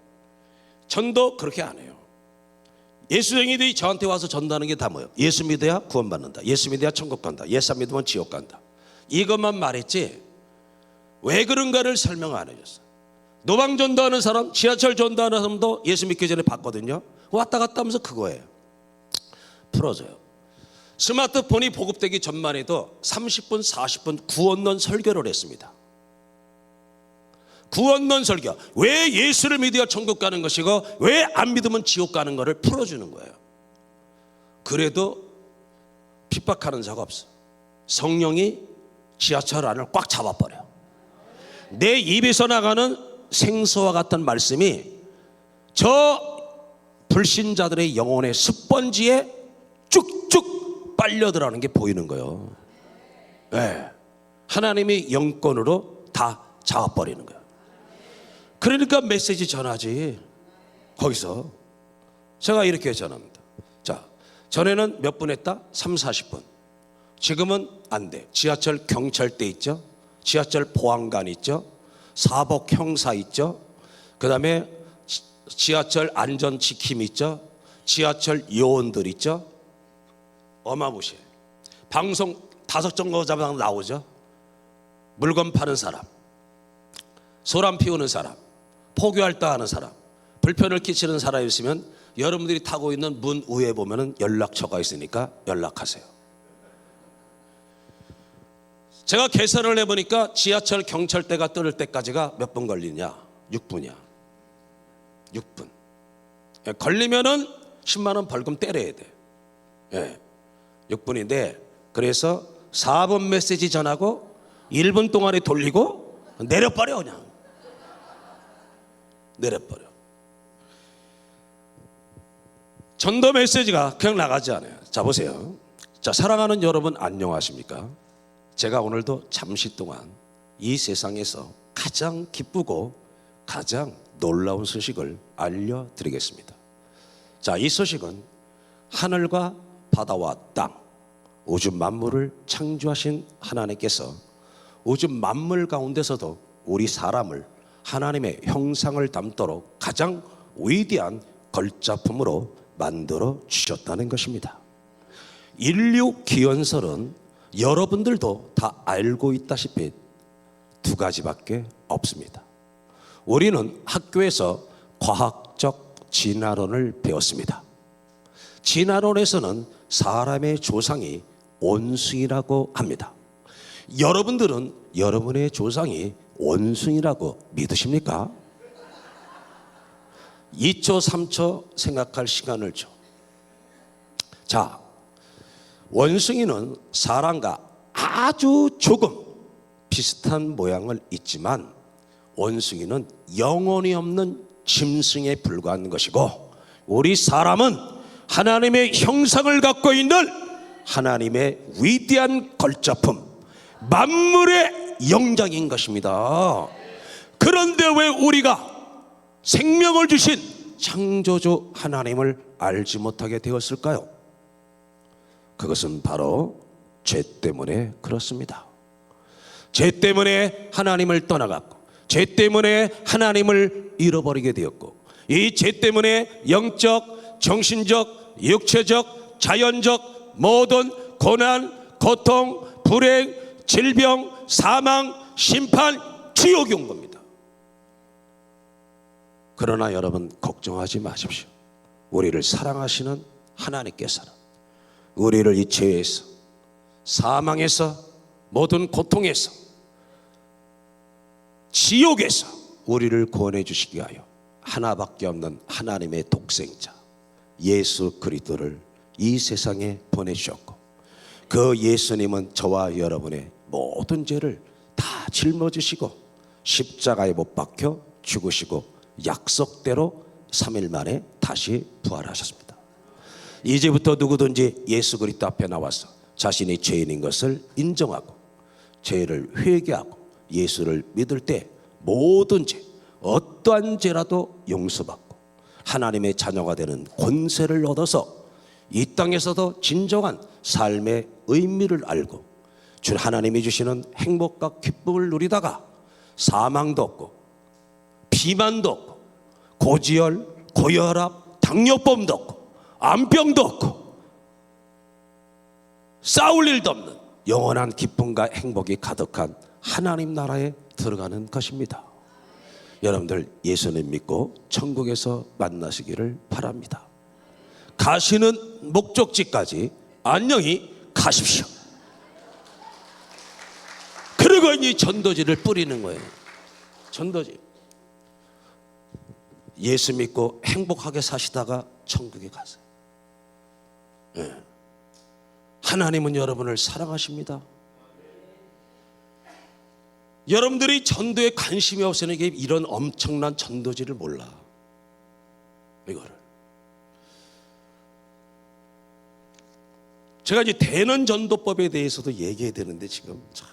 전도 그렇게 안 해요. 예수쟁이들이 저한테 와서 전도하는 게 다 뭐예요? 예수 믿어야 구원받는다, 예수 믿어야 천국 간다, 예수 안 믿으면 지옥 간다, 이것만 말했지 왜 그런가를 설명 안 해줬어. 노방 전도하는 사람, 지하철 전도하는 사람도 예수 믿기 전에 봤거든요. 왔다 갔다 하면서 그거예요. 풀어줘요. 스마트폰이 보급되기 전만 해도 30분 40분 구원론 설교를 했습니다. 구원론 설교, 왜 예수를 믿어야 천국 가는 것이고 왜 안 믿으면 지옥 가는 것을 풀어주는 거예요. 그래도 핍박하는 자가 없어. 성령이 지하철 안을 꽉 잡아버려. 내 입에서 나가는 생수와 같은 말씀이 저 불신자들의 영혼의 스펀지에 쭉쭉 빨려 들어가는 게 보이는 거예요. 네. 하나님이 영권으로 다 잡아버리는 거예요. 그러니까 메시지 전하지. 거기서 제가 이렇게 전합니다. 자, 전에는 몇 분 했다? 3, 40분. 지금은 안 돼. 지하철 경찰대 있죠? 지하철 보안관 있죠? 사복 형사 있죠? 그 다음에 지하철 안전지킴 있죠? 지하철 요원들 있죠? 어마무시해. 방송 5정거장 나오죠? 물건 파는 사람, 소란 피우는 사람, 포교활동하는 사람, 불편을 끼치는 사람이 있으면 여러분들이 타고 있는 문 위에 보면 연락처가 있으니까 연락하세요. 제가 계산을 해보니까 지하철 경찰대가 뜨는 때까지가 몇 분 걸리냐? 6분이야. 6분. 걸리면은 10만 원 벌금 때려야 돼. 예, 6분인데 그래서 4분 메시지 전하고 1분 동안에 돌리고 내려버려. 그냥 내려버려. 전도 메시지가 그냥 나가지 않아요. 자, 보세요. 자, 사랑하는 여러분 안녕하십니까? 제가 오늘도 잠시 동안 이 세상에서 가장 기쁘고 가장 놀라운 소식을 알려드리겠습니다. 자, 이 소식은 하늘과 바다와 땅, 우주 만물을 창조하신 하나님께서 우주 만물 가운데서도 우리 사람을 하나님의 형상을 담도록 가장 위대한 걸작품으로 만들어 주셨다는 것입니다. 인류 기원설은 여러분들도 다 알고 있다시피 두 가지밖에 없습니다. 우리는 학교에서 과학적 진화론을 배웠습니다. 진화론에서는 사람의 조상이 원숭이라고 합니다. 여러분들은 여러분의 조상이 원숭이라고 믿으십니까? 2초 3초 생각할 시간을 줘. 자, 원숭이는 사람과 아주 조금 비슷한 모양을 있지만 원숭이는 영혼이 없는 짐승에 불과한 것이고, 우리 사람은 하나님의 형상을 갖고 있는 하나님의 위대한 걸작품, 만물의 영장인 것입니다. 그런데 왜 우리가 생명을 주신 창조주 하나님을 알지 못하게 되었을까요? 그것은 바로 죄 때문에 그렇습니다. 죄 때문에 하나님을 떠나갔고, 죄 때문에 하나님을 잃어버리게 되었고, 이 죄 때문에 영적, 정신적, 육체적, 자연적 모든 고난, 고통, 불행, 질병, 사망, 심판, 지옥이 온 겁니다. 그러나 여러분 걱정하지 마십시오. 우리를 사랑하시는 하나님께서는 우리를 이 죄에서, 사망에서, 모든 고통에서, 지옥에서 우리를 구원해 주시기 위하여 하나밖에 없는 하나님의 독생자 예수 그리스도를 이 세상에 보내주셨고, 그 예수님은 저와 여러분의 모든 죄를 다 짊어지시고 십자가에 못 박혀 죽으시고 약속대로 3일 만에 다시 부활하셨습니다. 이제부터 누구든지 예수 그리스도 앞에 나와서 자신이 죄인인 것을 인정하고 죄를 회개하고 예수를 믿을 때 모든 죄, 어떠한 죄라도 용서받고 하나님의 자녀가 되는 권세를 얻어서 이 땅에서도 진정한 삶의 의미를 알고 주 하나님이 주시는 행복과 기쁨을 누리다가 사망도 없고 비만도 없고 고지혈, 고혈압, 당뇨병도 없고 암병도 없고 싸울 일도 없는 영원한 기쁨과 행복이 가득한 하나님 나라에 들어가는 것입니다. 여러분들 예수님 믿고 천국에서 만나시기를 바랍니다. 가시는 목적지까지 안녕히 가십시오. 그리고 이 전도지를 뿌리는 거예요. 전도지. 예수 믿고 행복하게 사시다가 천국에 가세요. 네. 하나님은 여러분을 사랑하십니다. 여러분들이 전도에 관심이 없으니 이런 엄청난 전도지를 몰라. 이거를 제가 이제 대는 전도법에 대해서도 얘기해야 되는데 지금 참.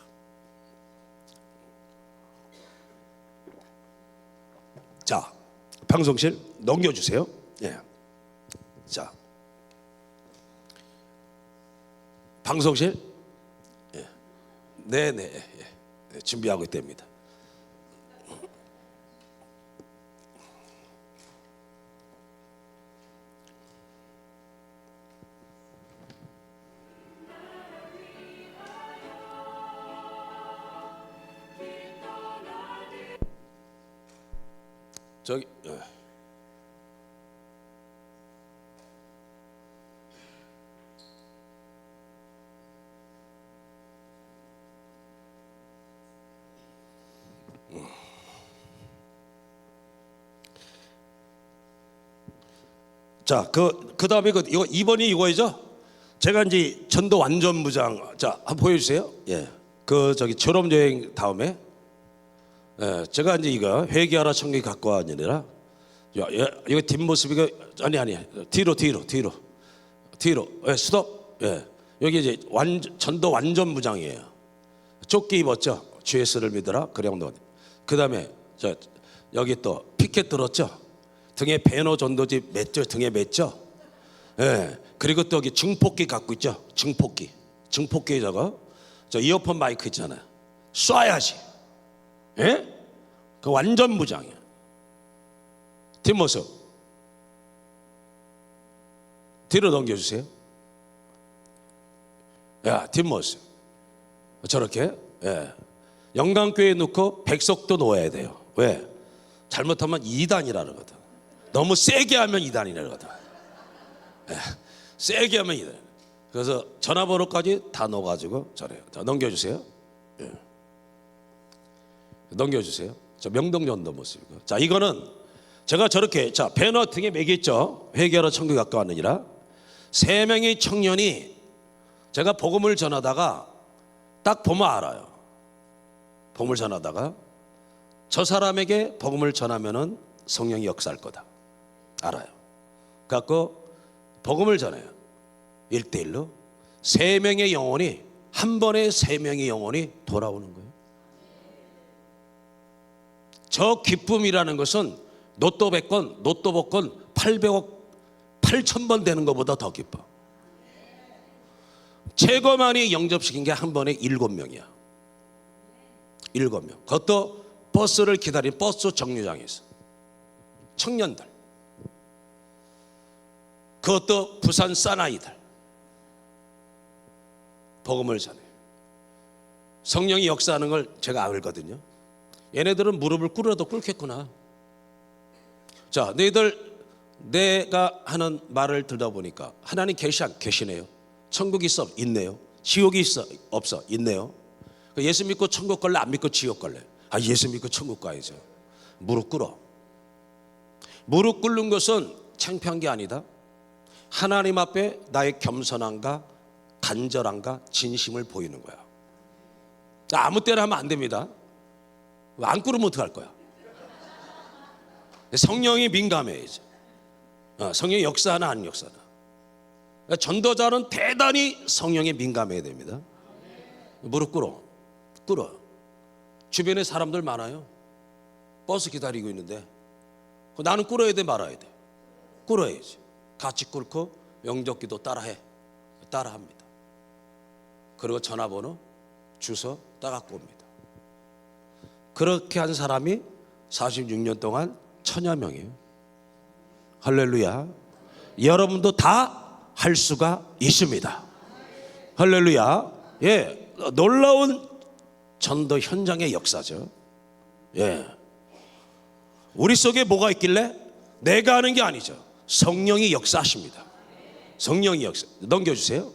자, 방송실 넘겨주세요. 예. 자, 방송실. 예. 네네. 예. 준비하고 있답니다. 저기 자, 그 다음에 이거 2번이 이거죠. 제가 이제 전도 완전무장. 자, 한번 보여주세요. 예, 그 저기 졸업여행 다음에. 예, 제가 이제 이거 회개하라 천국에 갖고 와 아니라, 이거 뒷모습이가 아니 뒤로. 예, 스톱. 예, 여기 이제 전도 완전무장이에요. 조끼 입었죠. 주 예수를 믿어라. 그래 운동. 그 다음에 저 여기 또 피켓 들었죠. 등에 배너 전도지 맸죠. 등에 맸죠. 예. 그리고 또 여기 증폭기 갖고 있죠. 증폭기 저 이어폰 마이크 있잖아요. 쏴야지. 예? 그 완전 무장이야. 뒷모습 뒤로 넘겨주세요. 야, 뒷모습 저렇게. 예. 영광교회에 넣고 백석도 놓아야 돼요. 왜? 잘못하면 2단이라 그러거든. 너무 세게 하면 2단이라 그러거든. 예. 세게 하면 2단. 그래서 전화번호까지 다 넣어가지고 저래요. 자, 넘겨주세요. 예. 넘겨주세요. 저 명동전도 모습이고. 자, 이거는 제가 저렇게, 자, 배너 등에 매겼죠. 회개하러 천국에 갖고 왔느니라. 3명의 청년이 제가 복음을 전하다가 딱 보면 알아요. 복음을 전하다가 저 사람에게 복음을 전하면은 성령이 역사할 거다. 알아요. 그래갖고 복음을 전해요. 1대1로 3명의 영혼이, 한 번에 3명의 영혼이 돌아오는 거예요. 저 기쁨이라는 것은 로또 100건, 로또 복권 800억 8,000번 되는 것보다 더 기뻐. 최고 많이 영접시킨 게 한 번에 7명이야. 7명. 그것도 버스를 기다린 버스 정류장에서 청년들, 그것도 부산 사나이들 복음을 전해요. 성령이 역사하는 걸 제가 알거든요. 얘네들은 무릎을 꿇어도 꿇겠구나. 자, 너희들 내가 하는 말을 듣다 보니까 하나님 계시네요. 천국이 있어? 있네요. 지옥이 있어? 없어? 있네요. 예수 믿고 천국 갈래? 안 믿고 지옥 갈래? 예수 믿고 천국 가야죠. 무릎 꿇어. 무릎 꿇는 것은 창피한 게 아니다. 하나님 앞에 나의 겸손함과 간절함과 진심을 보이는 거야. 아무 때나 하면 안 됩니다. 안 꿇으면 어떡할 거야? 성령이 민감해 이제. 성령이 역사하나 안 역사하나. 전도자는 대단히 성령에 민감해야 됩니다. 무릎 꿇어. 주변에 사람들 많아요. 버스 기다리고 있는데 나는 꿇어야 돼 말아야 돼? 꿇어야지. 같이 꿇고 영접기도 따라합니다. 그리고 전화번호 주소 따갖고 옵니다. 그렇게 한 사람이 46년 동안 1000여 명이에요. 할렐루야. 여러분도 다 할 수가 있습니다. 할렐루야. 예, 놀라운 전도 현장의 역사죠. 예, 우리 속에 뭐가 있길래? 내가 하는 게 아니죠. 성령이 역사하십니다. 성령이 역사. 넘겨주세요.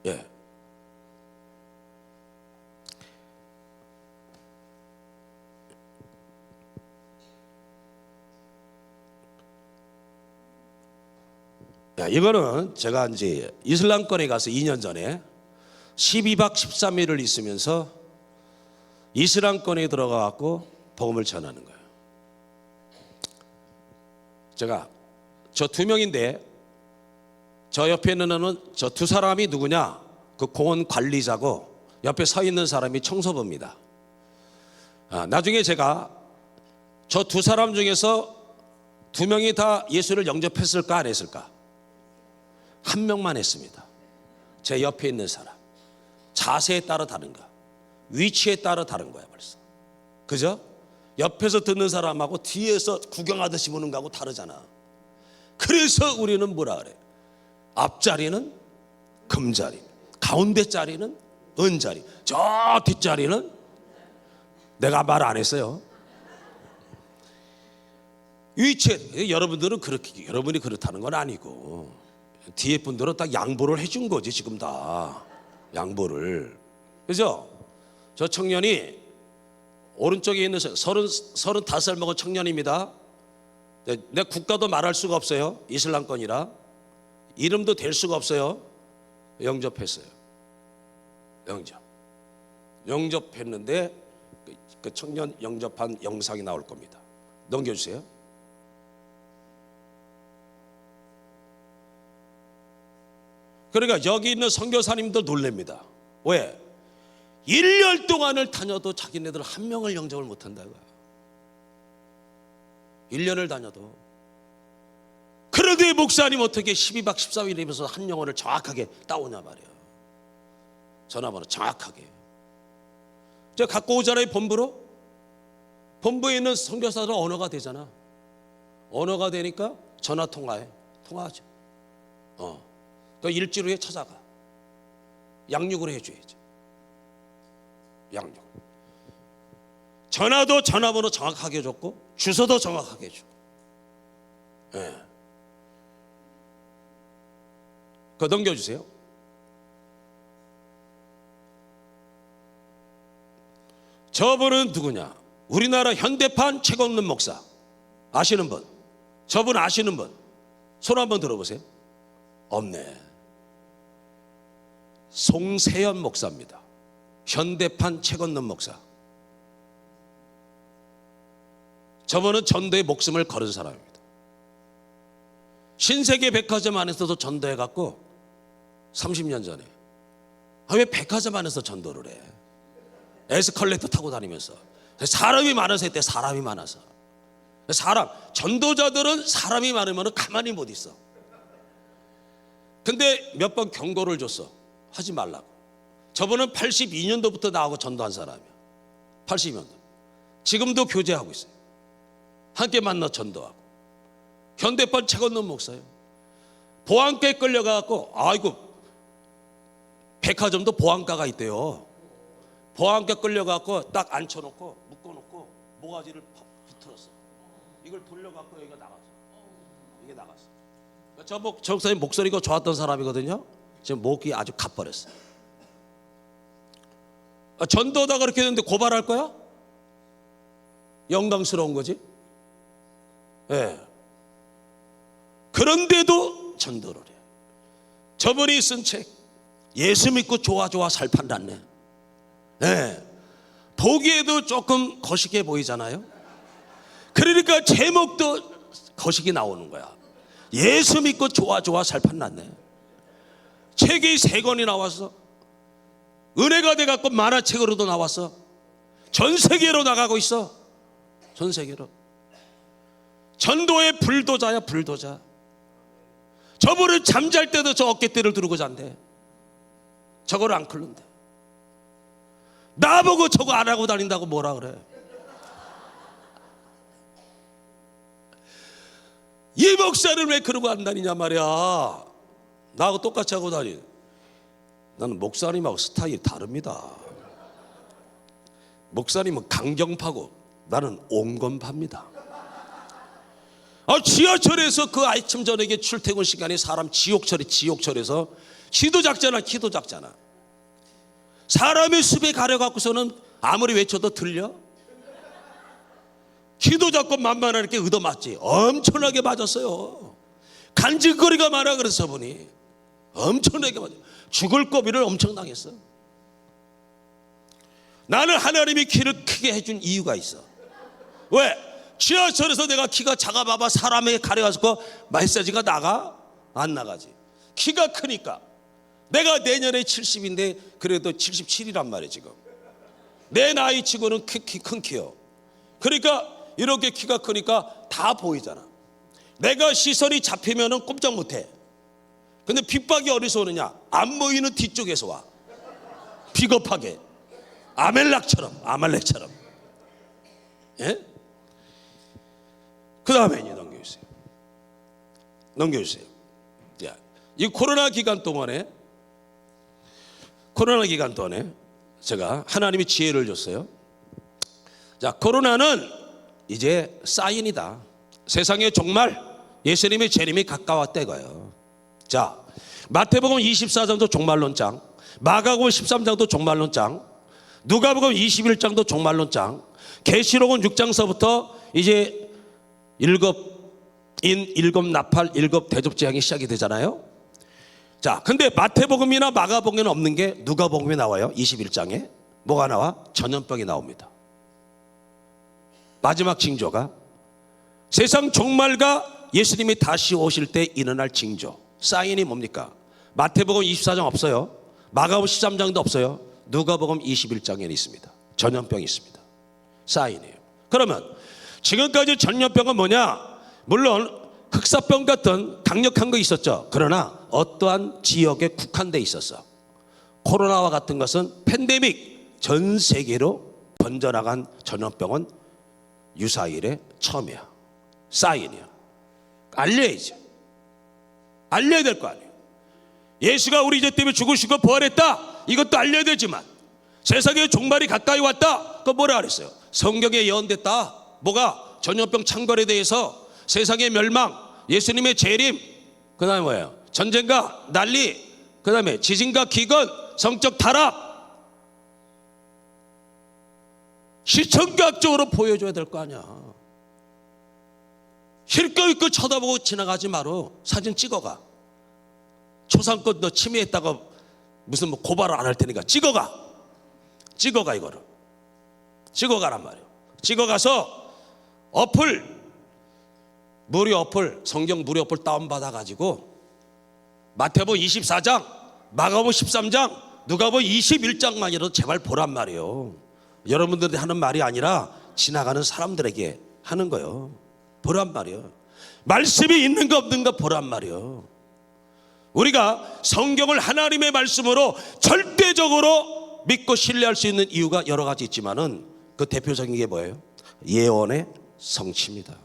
예. 이거는 제가 이제 이슬람권에 가서 2년 전에 12박 13일을 있으면서 이슬람권에 들어가 갖고 복음을 전하는 거예요. 제가 저 2명인데 저 옆에 있는 저 2사람이 누구냐? 그 공원 관리자고 옆에 서 있는 사람이 청소부입니다. 나중에 제가 저 2사람 중에서 2명이 다 예수를 영접했을까 안 했을까? 1명만 했습니다. 제 옆에 있는 사람. 자세에 따라 다른가? 위치에 따라 다른 거야 벌써. 그죠? 옆에서 듣는 사람하고 뒤에서 구경하듯이 보는 거하고 다르잖아. 그래서 우리는 뭐라 그래? 앞자리는 금자리, 가운데 자리는 은자리, 저 뒷자리는 내가 말 안 했어요. 위치에 여러분들은 그렇게 여러분이 그렇다는 건 아니고 뒤에 분들은 딱 양보를 해준 거지 지금 다 양보를. 그죠? 저 청년이 오른쪽에 있는 35살 먹은 청년입니다. 내 국가도 말할 수가 없어요. 이슬람권이라 이름도 될 수가 없어요. 영접했어요. 영접했는데 그 청년 영접한 영상이 나올 겁니다. 넘겨주세요. 그러니까 여기 있는 선교사님들 놀랍니다. 왜? 1년 동안을 다녀도 자기네들 1명을 영접을 못한다고요. 1년을 다녀도. 그런데 목사님 어떻게 12박 13일이면서 한 영혼을 정확하게 따오냐 말이에요. 전화번호 정확하게. 제가 갖고 오잖아요. 본부에 있는 선교사들은 언어가 되잖아. 언어가 되니까 전화 통화하죠. 또 일주일 후에 찾아가. 양육을 해줘야죠. 양육. 전화도 전화번호 정확하게 줬고 주소도 정확하게 주고. 예. 그거 넘겨주세요. 저분은 누구냐? 우리나라 현대판 책 없는 목사. 아시는 분? 저분 아시는 분? 손 한번 들어보세요. 없네. 송세현 목사입니다. 현대판 책 없는 목사. 저분은 전도에 목숨을 걸은 사람입니다. 신세계 백화점 안에서도 전도해갖고 30년 전에. 왜 백화점 안에서 전도를 해? 에스컬레이터 타고 다니면서. 사람이 많아서 했대. 사람이 많아서. 전도자들은 사람이 많으면 가만히 못 있어. 근데 몇 번 경고를 줬어. 하지 말라고. 저분은 82년도부터 나하고 전도한 사람이야. 82년도. 지금도 교제하고 있어요. 함께 만나 전도하고. 현대판 책 없는 목사예요. 보안과에 끌려가고, 아이고, 백화점도 보안과가 있대요. 보안과 끌려가고 딱 앉혀놓고 묶어놓고 모가지를 비틀었어. 이걸 돌려갖고 여기가 나갔어. 이게 나갔어. 저 목사님 목소리가 좋았던 사람이거든요. 지금 목이 아주 가버렸어. 전도다 그렇게 했는데 고발할 거야? 영광스러운 거지. 예. 그런데도 전도를 해. 저번에 쓴 책 예수 믿고 좋아 살 판단네. 예. 보기에도 조금 거시기해 보이잖아요. 그러니까 제목도 거시기 나오는 거야. 예수 믿고 좋아 살 판단네. 책이 3권이 나왔어. 은혜가 돼갖고 만화책으로도 나왔어. 전 세계로 나가고 있어. 전 세계로. 전도의 불도자야, 불도자. 저분은 잠잘 때도 저 어깨대를 두르고 잔대. 저거를 안 클른대. 나보고 저거 안 하고 다닌다고 뭐라 그래. 이 목사를 왜 그러고 안 다니냐 말이야. 나하고 똑같이 하고 다니. 나는 목사님하고 스타일이 다릅니다. 목사님은 강경파고 나는 온건파입니다. 지하철에서 그 아침 저녁에 출퇴근 시간에 사람 지옥철에서 키도 작잖아. 사람의 숲에 가려갖고서는 아무리 외쳐도 들려? 키도 작고 만만하게 얻어맞지. 엄청나게 맞았어요. 간질거리가 많아. 그래서 보니 엄청나게 맞아. 죽을 고비를 엄청 당했어. 나는 하나님이 키를 크게 해준 이유가 있어. 왜? 지하철에서 내가 키가 작아봐봐 사람에게 가려가지고 마사지가 나가? 안 나가지. 키가 크니까. 내가 내년에 70인데 그래도 77이란 말이야 지금. 내 나이 치고는 큰 키요. 그러니까 이렇게 키가 크니까 다 보이잖아. 내가 시선이 잡히면은 꼼짝 못해. 근데 핍박이 어디서 오느냐? 안 보이는 뒤쪽에서 와. 비겁하게. 아말렉처럼. 예? 그 다음에 넘겨주세요. 야, 이 코로나 기간 동안에 제가 하나님이 지혜를 줬어요. 자, 코로나는 이제 사인이다. 세상에 정말 예수님의 재림이 가까웠대거요. 자, 마태복음 24장도 종말론장, 마가복음 13장도 종말론장, 누가복음 21장도 종말론장, 계시록은 6장서부터 이제 일곱 나팔, 일곱 대접재앙이 시작이 되잖아요. 자, 근데 마태복음이나 마가복음에는 없는 게 누가복음에 나와요. 21장에 뭐가 나와? 전염병이 나옵니다. 마지막 징조가 세상 종말과 예수님이 다시 오실 때 일어날 징조, 사인이 뭡니까? 마태복음 24장 없어요. 마가복음 13장도 없어요. 누가복음 21장에는 있습니다. 전염병이 있습니다. 사인이에요. 그러면 지금까지 전염병은 뭐냐? 물론 흑사병 같은 강력한 거 있었죠. 그러나 어떠한 지역에 국한돼 있었어. 코로나와 같은 것은 팬데믹, 전 세계로 번져나간 전염병은 유사일에 처음이야. 사인이야. 알려야지. 알려야 될 거 아니에요. 예수가 우리 죄 때문에 죽으시고 부활했다, 이것도 알려야 되지만 세상의 종말이 가까이 왔다, 그거 뭐라 그랬어요? 성경에 예언됐다. 뭐가? 전염병 창궐에 대해서, 세상의 멸망, 예수님의 재림, 그 다음에 뭐예요? 전쟁과 난리, 그 다음에 지진과 기근, 성적 타락. 시청각적으로 보여줘야 될 거 아니야. 힐끔힐끔 쳐다보고 지나가지 마라. 사진 찍어가. 초상권 너 침해했다고 무슨 뭐 고발을 안 할 테니까 찍어가 이거를 찍어가란 말이에요. 찍어가서 무료 어플, 성경 무료 어플 다운받아 가지고 마태복음 24장, 마가복음 13장, 누가복음 21장만이라도 제발 보란 말이에요. 여러분들이 하는 말이 아니라 지나가는 사람들에게 하는 거예요. 보란 말이에요. 말씀이 있는가 없는가 보란 말이에요. 우리가 성경을 하나님의 말씀으로 절대적으로 믿고 신뢰할 수 있는 이유가 여러 가지 있지만은 그 대표적인 게 뭐예요? 예언의 성취입니다.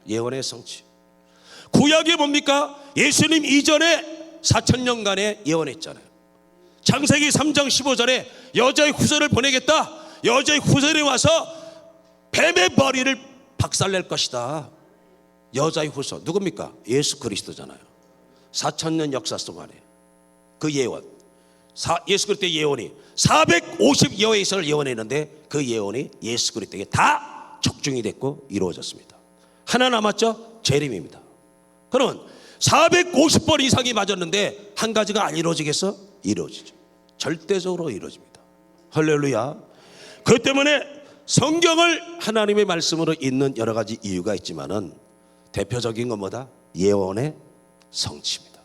예언의 성취. 구약이 뭡니까? 예수님 이전에 4,000년간의 예언했잖아요. 창세기 3장 15절에 여자의 후손을 보내겠다. 여자의 후손이 와서 뱀의 머리를 박살낼 것이다. 여자의 후손 누굽니까? 예수 그리스도잖아요. 4,000년 역사 동안에 그 예언, 예수 그리스도의 예언이 450여의 이상을 예언했는데 그 예언이 예수 그리스도에게 다 적중이 됐고 이루어졌습니다. 하나 남았죠? 재림입니다. 그러면 450번 이상이 맞았는데 한 가지가 안 이루어지겠어? 이루어지죠. 절대적으로 이루어집니다. 할렐루야. 그것 때문에 성경을 하나님의 말씀으로 읽는 여러 가지 이유가 있지만은 대표적인 건 뭐다? 예언의 성취입니다.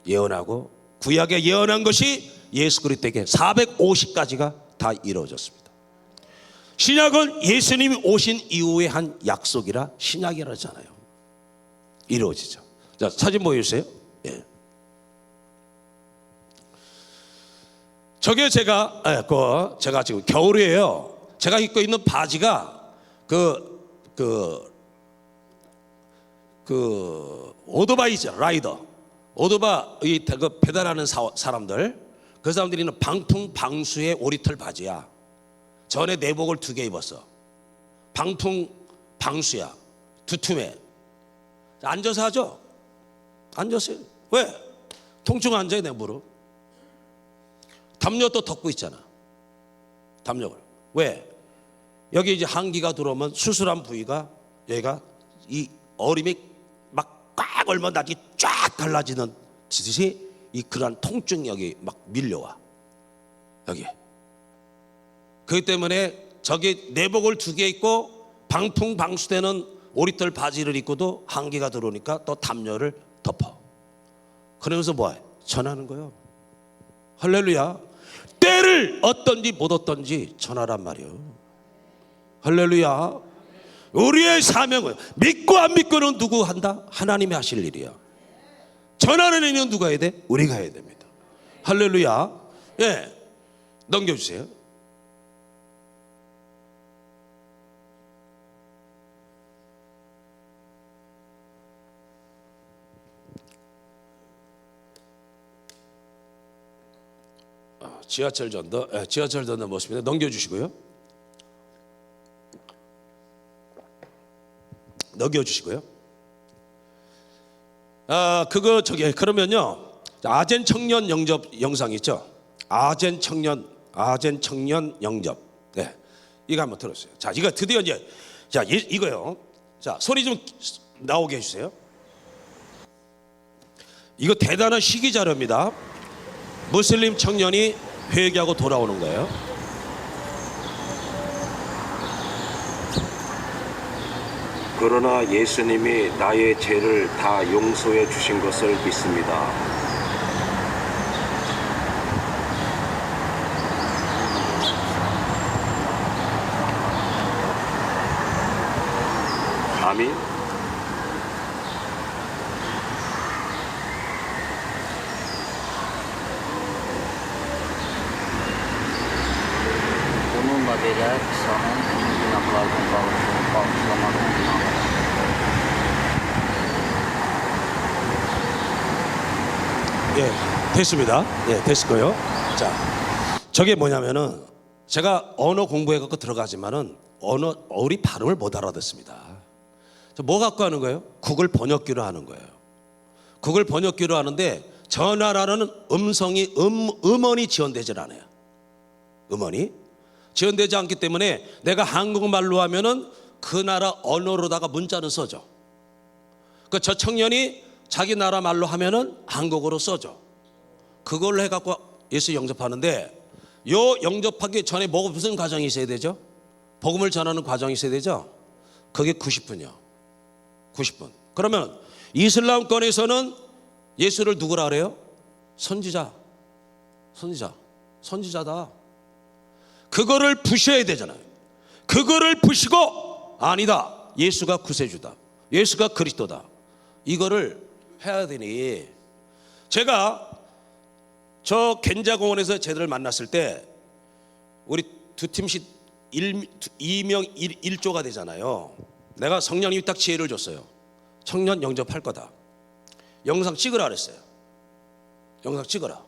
예언하고 구약에 예언한 것이 예수 그리스도에게 450가지가 다 이루어졌습니다. 신약은 예수님이 오신 이후에 한 약속이라 신약이라 하잖아요. 이루어지죠. 자, 사진 보여주세요. 예. 저게 제가 지금 겨울이에요. 제가 입고 있는 바지가 오토바이죠. 라이더. 오토바이 배달하는 사람들. 그 사람들이는 방풍 방수의 오리털 바지야. 전에 내복을 2개 입었어. 방풍 방수야. 두툼해. 앉아서 하죠. 앉았어요. 왜? 통증 앉아야 돼. 무릎. 담요 또 덮고 있잖아. 담요를. 왜? 여기 이제 한기가 들어오면 수술한 부위가 여기가 이 얼음이 막 꽉 얼면 나중에 쫙 달라지는 듯이 이 그러한 통증이 여기 막 밀려와. 여기. 그렇기 때문에 저기 내복을 2개 입고 방풍 방수되는 오리털 바지를 입고도 한기가 들어오니까 또 담요를 덮어. 그러면서 뭐해? 전하는 거예요. 할렐루야. 때를 얻든지 못 얻든지 전하란 말이에요. 할렐루야. 우리의 사명은 믿고 안 믿고는 누구 한다? 하나님이 하실 일이야. 전하는 일은 누가 해야 돼? 우리가 해야 됩니다. 할렐루야. 예, 넘겨주세요. 지하철 전도 모습입니다. 넘겨주시고요. 넘겨주시고요. 그러면요. 아젠 청년 영접 영상 있죠? 아젠 청년 영접. 네, 이거 한번 들었어요. 자, 이거 드디어 이제 이거요. 자, 소리 좀 나오게 해주세요. 이거 대단한 시기 자료입니다. 무슬림 청년이 회개하고 돌아오는 거예요. 그러나 예수님이 나의 죄를 다 용서해 주신 것을 믿습니다. 아멘. Bununla bile İsa'nın günahlardan bağışlamanın günahı. 예, 됐습니다. 예, 됐을 거예요. 자, 저게 뭐냐면은 제가 언어 공부해갖고 들어가지만은 우리 발음을 못 알아듣습니다. 뭐 갖고 하는 거예요? 구글 번역기로 하는 거예요. 구글 번역기로 하는데 전화라는 음원이 지원되질 않아요. 음원이 지원되지 않기 때문에 내가 한국말로 하면은 그 나라 언어로다가 문자는 써줘. 저 청년이 자기 나라 말로 하면은 한국어로 써줘. 그걸로 해갖고 예수 영접하는데 요 영접하기 전에 무슨 과정이 있어야 되죠? 복음을 전하는 과정이 있어야 되죠? 그게 90분이요. 90분. 그러면 이슬람권에서는 예수를 누구라 그래요? 선지자다. 그거를 부셔야 되잖아요. 그거를 부시고 아니다. 예수가 구세주다. 예수가 그리스도다. 이거를 해야 되니 제가 저 겐자공원에서 쟤들을 만났을 때 우리 2팀씩 이명 1조가 되잖아요. 내가 성령님이 딱 지혜를 줬어요. 청년 영접할 거다. 영상 찍으라 그랬어요. 영상 찍어라.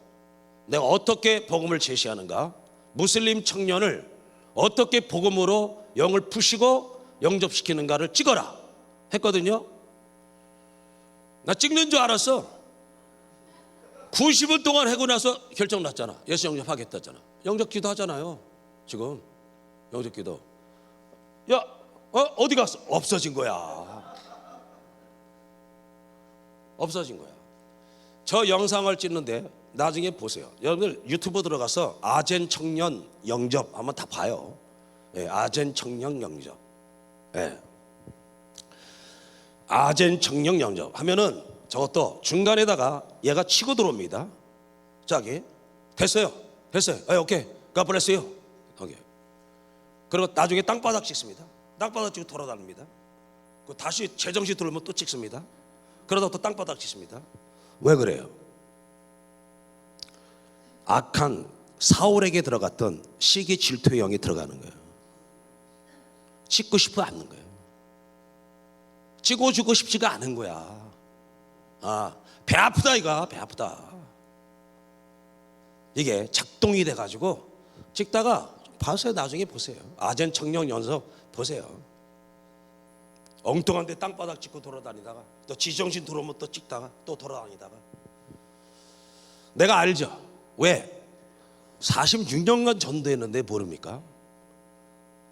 내가 어떻게 복음을 제시하는가, 무슬림 청년을 어떻게 복음으로 영을 푸시고 영접시키는가를 찍어라 했거든요. 나 찍는 줄 알았어. 90분 동안 하고 나서 결정 났잖아. 예수 영접하겠다잖아. 영접 기도 하잖아요. 지금 영접 기도. 야, 어디 갔어? 없어진 거야. 없어진 거야. 저 영상을 찍는데 나중에 보세요. 여러분들 유튜브 들어가서 아젠 청년 영접 한번 다 봐요. 예, 아젠 청년 영접. 예. 아젠 청년 영접 하면은 저것도 중간에다가 얘가 치고 들어옵니다. 자기 됐어요. 오케이. God bless you. 오케이. 그리고 나중에 땅바닥 찍습니다. 땅바닥 찍고 돌아다닙니다. 다시 제정신 들어오면 또 찍습니다. 그러다 또 땅바닥 찍습니다. 왜 그래요? 악한 사울에게 들어갔던 시기 질투의 영이 들어가는 거예요. 찍고 싶어 않는 거예요. 찍어주고 싶지가 않은 거야. 배 아프다 이거. 배 아프다. 이게 작동이 돼가지고 찍다가 봐서 나중에 보세요. 아젠 청년 연습 보세요. 엉뚱한 데 땅바닥 찍고 돌아다니다가 또 지정신 들어오면 또 찍다가 또 돌아다니다가. 내가 알죠. 왜? 46년간 전도했는데 모릅니까?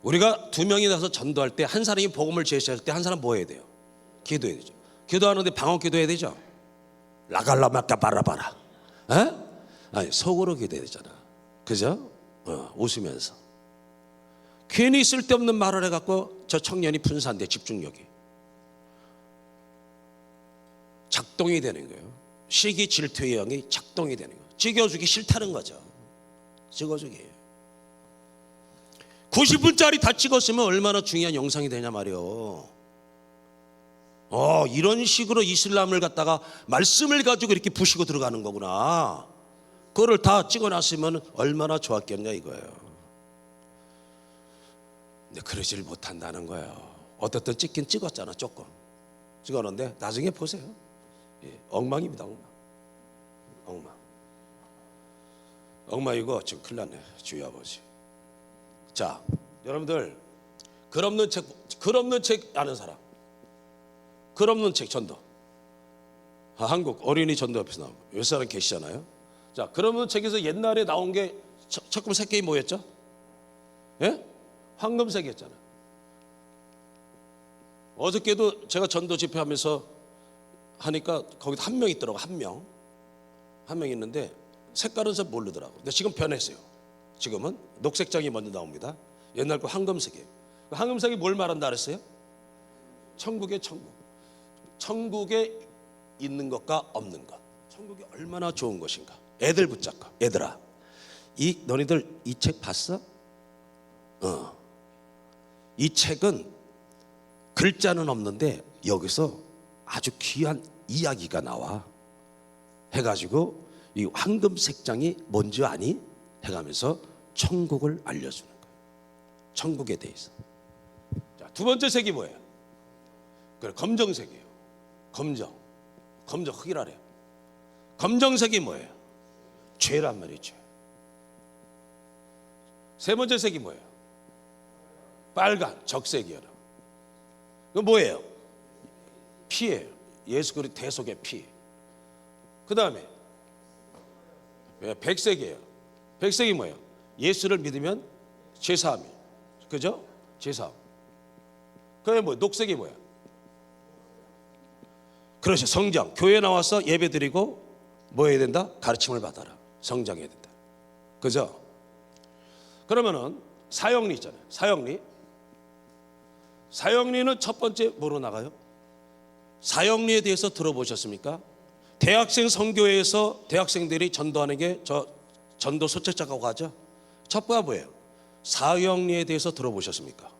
우리가 2명이 나서 전도할 때 한 사람이 복음을 제시할 때 한 사람 뭐 해야 돼요? 기도해야 되죠. 기도하는데 방언 기도해야 되죠. 라갈라마까 바라바라. 아니 속으로 기도해야 되잖아. 그죠? 웃으면서. 괜히 쓸데없는 말을 해갖고 저 청년이 분산돼. 집중력이 작동이 되는 거예요. 시기 질투의 영이 작동이 되는 거예요. 찍어주기 싫다는 거죠. 찍어주기. 90분짜리 다 찍었으면 얼마나 중요한 영상이 되냐 말이요. 이런 식으로 이슬람을 갖다가 말씀을 가지고 이렇게 부시고 들어가는 거구나. 그거를 다 찍어놨으면 얼마나 좋았겠냐 이거예요. 근데 그러질 못한다는 거예요. 어떻든 찍긴 찍었잖아. 조금 찍었는데 나중에 보세요. 엉망입니다. 엉망이고 지금 큰일 났네. 주의 아버지. 자, 여러분들 글 없는 책 아는 사람. 글 없는 책 전도. 한국 어린이 전도 옆에서 나오고 몇 사람 계시잖아요. 자, 글 없는 책에서 옛날에 나온 게 첫금 새끼 뭐였죠? 예? 황금색이었잖아. 어저께도 제가 전도 집회하면서 하니까 거기도 한 명 있더라고. 한 명 있는데 색깔은 잘 모르더라고. 근데 지금 변했어요. 지금은 녹색장이 먼저 나옵니다. 옛날 거 황금색이에요. 황금색이 뭘 말한다 그랬어요? 천국의 천국. 천국에 있는 것과 없는 것. 천국이 얼마나 좋은 것인가. 애들 붙잡고. 얘들아, 너희들 이 책 봤어? 이 책은 글자는 없는데 여기서 아주 귀한 이야기가 나와. 해가지고 이 황금색장이 뭔지 아니? 해가면서 천국을 알려주는 거예요. 천국에 대해서. 자, 두 번째 색이 뭐예요? 그래, 검정색이에요. 검정 흑이라래요. 검정색이 뭐예요? 죄란 말이죠. 세 번째 색이 뭐예요? 빨간 적색이에요. 그건 뭐예요? 피예요. 예수 그리스도 대속의 피. 그 다음에 백색이에요. 백색이 뭐예요? 예수를 믿으면 죄사함이에요. 그죠? 죄사함. 그게 뭐예요? 녹색이 뭐예요? 그렇죠. 성장. 교회 나와서 예배 드리고 뭐 해야 된다? 가르침을 받아라. 성장해야 된다. 그죠? 그러면은 사형리 있잖아요. 사형리는 첫 번째 뭐로 나가요? 사형리에 대해서 들어보셨습니까? 대학생 선교회에서 대학생들이 전도하는 게 전도 소책자라고 하죠. 첫 번째가 뭐예요? 사형리에 대해서 들어보셨습니까?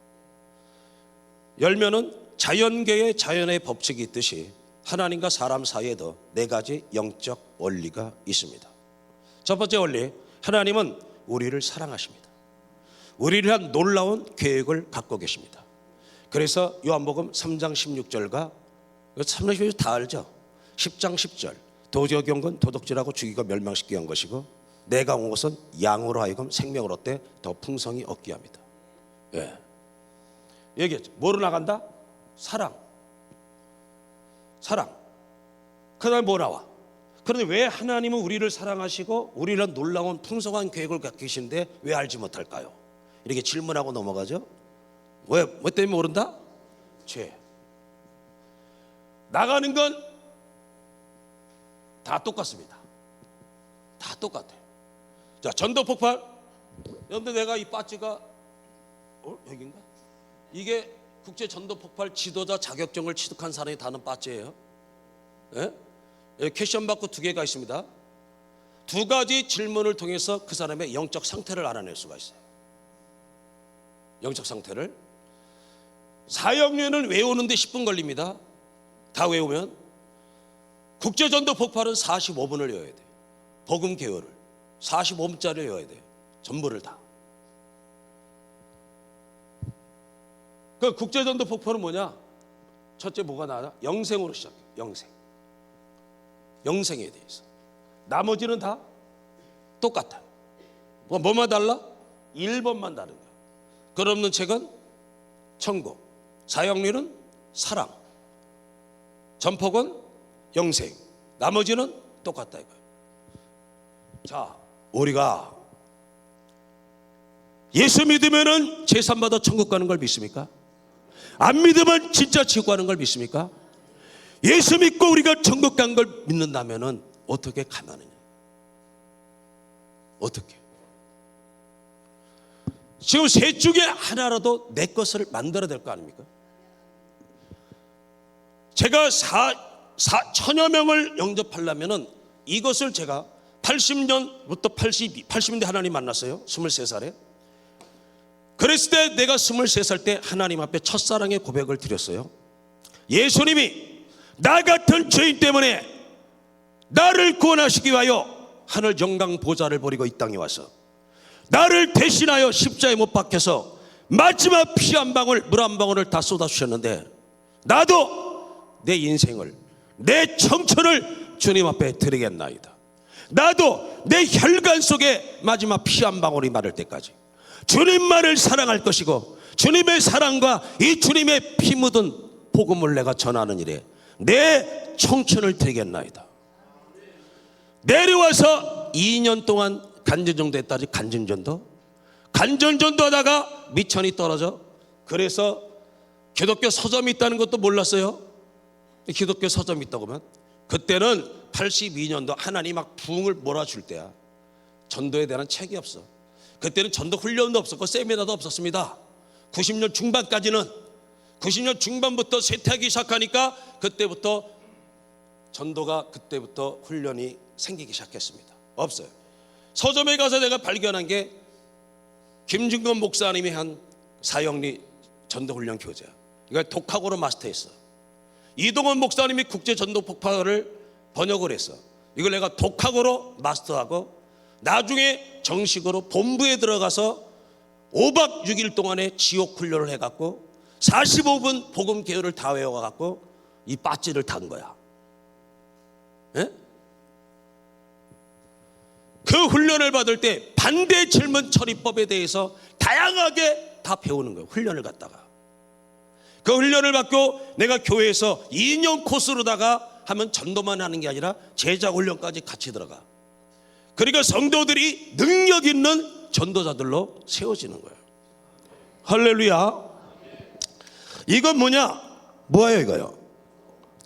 열면은 자연계의 자연의 법칙이 있듯이 하나님과 사람 사이에도 4가지 영적 원리가 있습니다. 첫 번째 원리, 하나님은 우리를 사랑하십니다. 우리를 위한 놀라운 계획을 갖고 계십니다. 그래서 요한복음 3장 16절과 3장 16절 다 알죠? 10장 10절 도적이 온 건 도둑질하고 죽이고 멸망시키기 위한 것이고 내가 온 것은 양으로 하여금 생명을 얻되 더 풍성히 얻게 합니다. 예. 얘기했죠. 뭐로 나간다? 사랑. 그 다음에 뭐 나와? 그런데 왜 하나님은 우리를 사랑하시고 우리를 놀라운 풍성한 계획을 갖고 계신데 왜 알지 못할까요? 이렇게 질문하고 넘어가죠. 왜? 뭐 때문에 모른다? 죄. 나가는 건 다 똑같습니다. 다 똑같아요. 자, 전도 폭발. 여러분들 내가 이 배지가 여긴가? 이게 국제 전도 폭발 지도자 자격증을 취득한 사람이 다는 배지예요. 예? 퀘션 받고 2개가 있습니다. 2가지 질문을 통해서 그 사람의 영적 상태를 알아낼 수가 있어요. 영적 상태를. 사역료는 외우는데 10분 걸립니다. 다 외우면. 국제전도 폭발은 45분을 외워야 돼요. 복음 개요를 45분짜리 외워야 돼요. 전부를 다. 그 국제전도 폭발은 뭐냐? 첫째 뭐가 나와? 영생으로 시작해요. 영생에 대해서. 나머지는 다 똑같아요. 뭐만 달라? 1번만 다른 거예요. 글 없는 책은 천국, 사역률은 사랑, 전폭은 영생, 나머지는 똑같다 이거예요. 자, 우리가 예수 믿으면은 재산 받아 천국 가는 걸 믿습니까? 안 믿으면 진짜 지옥 가는 걸 믿습니까? 예수 믿고 우리가 천국 간 걸 믿는다면은 어떻게 가능하느냐? 어떻게? 지금 셋 중에 하나라도 내 것을 만들어야 될 거 아닙니까? 제가 1000여 명을 영접하려면은 이것을 제가 80년부터 80년대 하나님 만났어요. 23살에. 그랬을 때 내가 23살 때 하나님 앞에 첫사랑의 고백을 드렸어요. 예수님이 나 같은 죄인 때문에 나를 구원하시기 위하여 하늘 영광 보좌를 버리고 이 땅에 와서 나를 대신하여 십자가에 못 박혀서 마지막 피 한 방울, 물 한 방울을 다 쏟아주셨는데 나도 내 인생을, 내 청춘을 주님 앞에 드리겠나이다. 나도 내 혈관 속에 마지막 피 한 방울이 마를 때까지 주님만을 사랑할 것이고 주님의 사랑과 이 주님의 피 묻은 복음을 내가 전하는 일에 내 청춘을 드리겠나이다. 내려와서 2년 동안 간전전도 했다지. 간전전도 하다가 미천이 떨어져. 그래서 기독교 서점이 있다는 것도 몰랐어요. 기독교 서점이 있다고 하면 그때는 82년도 하나님 막 부흥을 몰아줄 때야. 전도에 대한 책이 없어. 그때는 전도 훈련도 없었고 세미나도 없었습니다. 90년 중반까지는. 90년 중반부터 쇠퇴하기 시작하니까 그때부터 전도가, 그때부터 훈련이 생기기 시작했습니다. 없어요. 서점에 가서 내가 발견한 게 김중건 목사님이 한 사형리 전도훈련 교재야. 이걸 독학으로 마스터했어. 이동원 목사님이 국제 전도 폭발을 번역을 했어. 이걸 내가 독학으로 마스터하고 나중에 정식으로 본부에 들어가서 5박 6일 동안의 지옥 훈련을 해갖고 45분 복음 개요를 다 외워갖고 이 배지를 탄 거야. 예? 그 훈련을 받을 때 반대 질문 처리법에 대해서 다양하게 다 배우는 거예요. 훈련을 갖다가. 그 훈련을 받고 내가 교회에서 2년 코스로다가 하면 전도만 하는 게 아니라 제자 훈련까지 같이 들어가. 그러니까 성도들이 능력 있는 전도자들로 세워지는 거예요. 할렐루야. 이건 뭐냐? 뭐예요 이거요?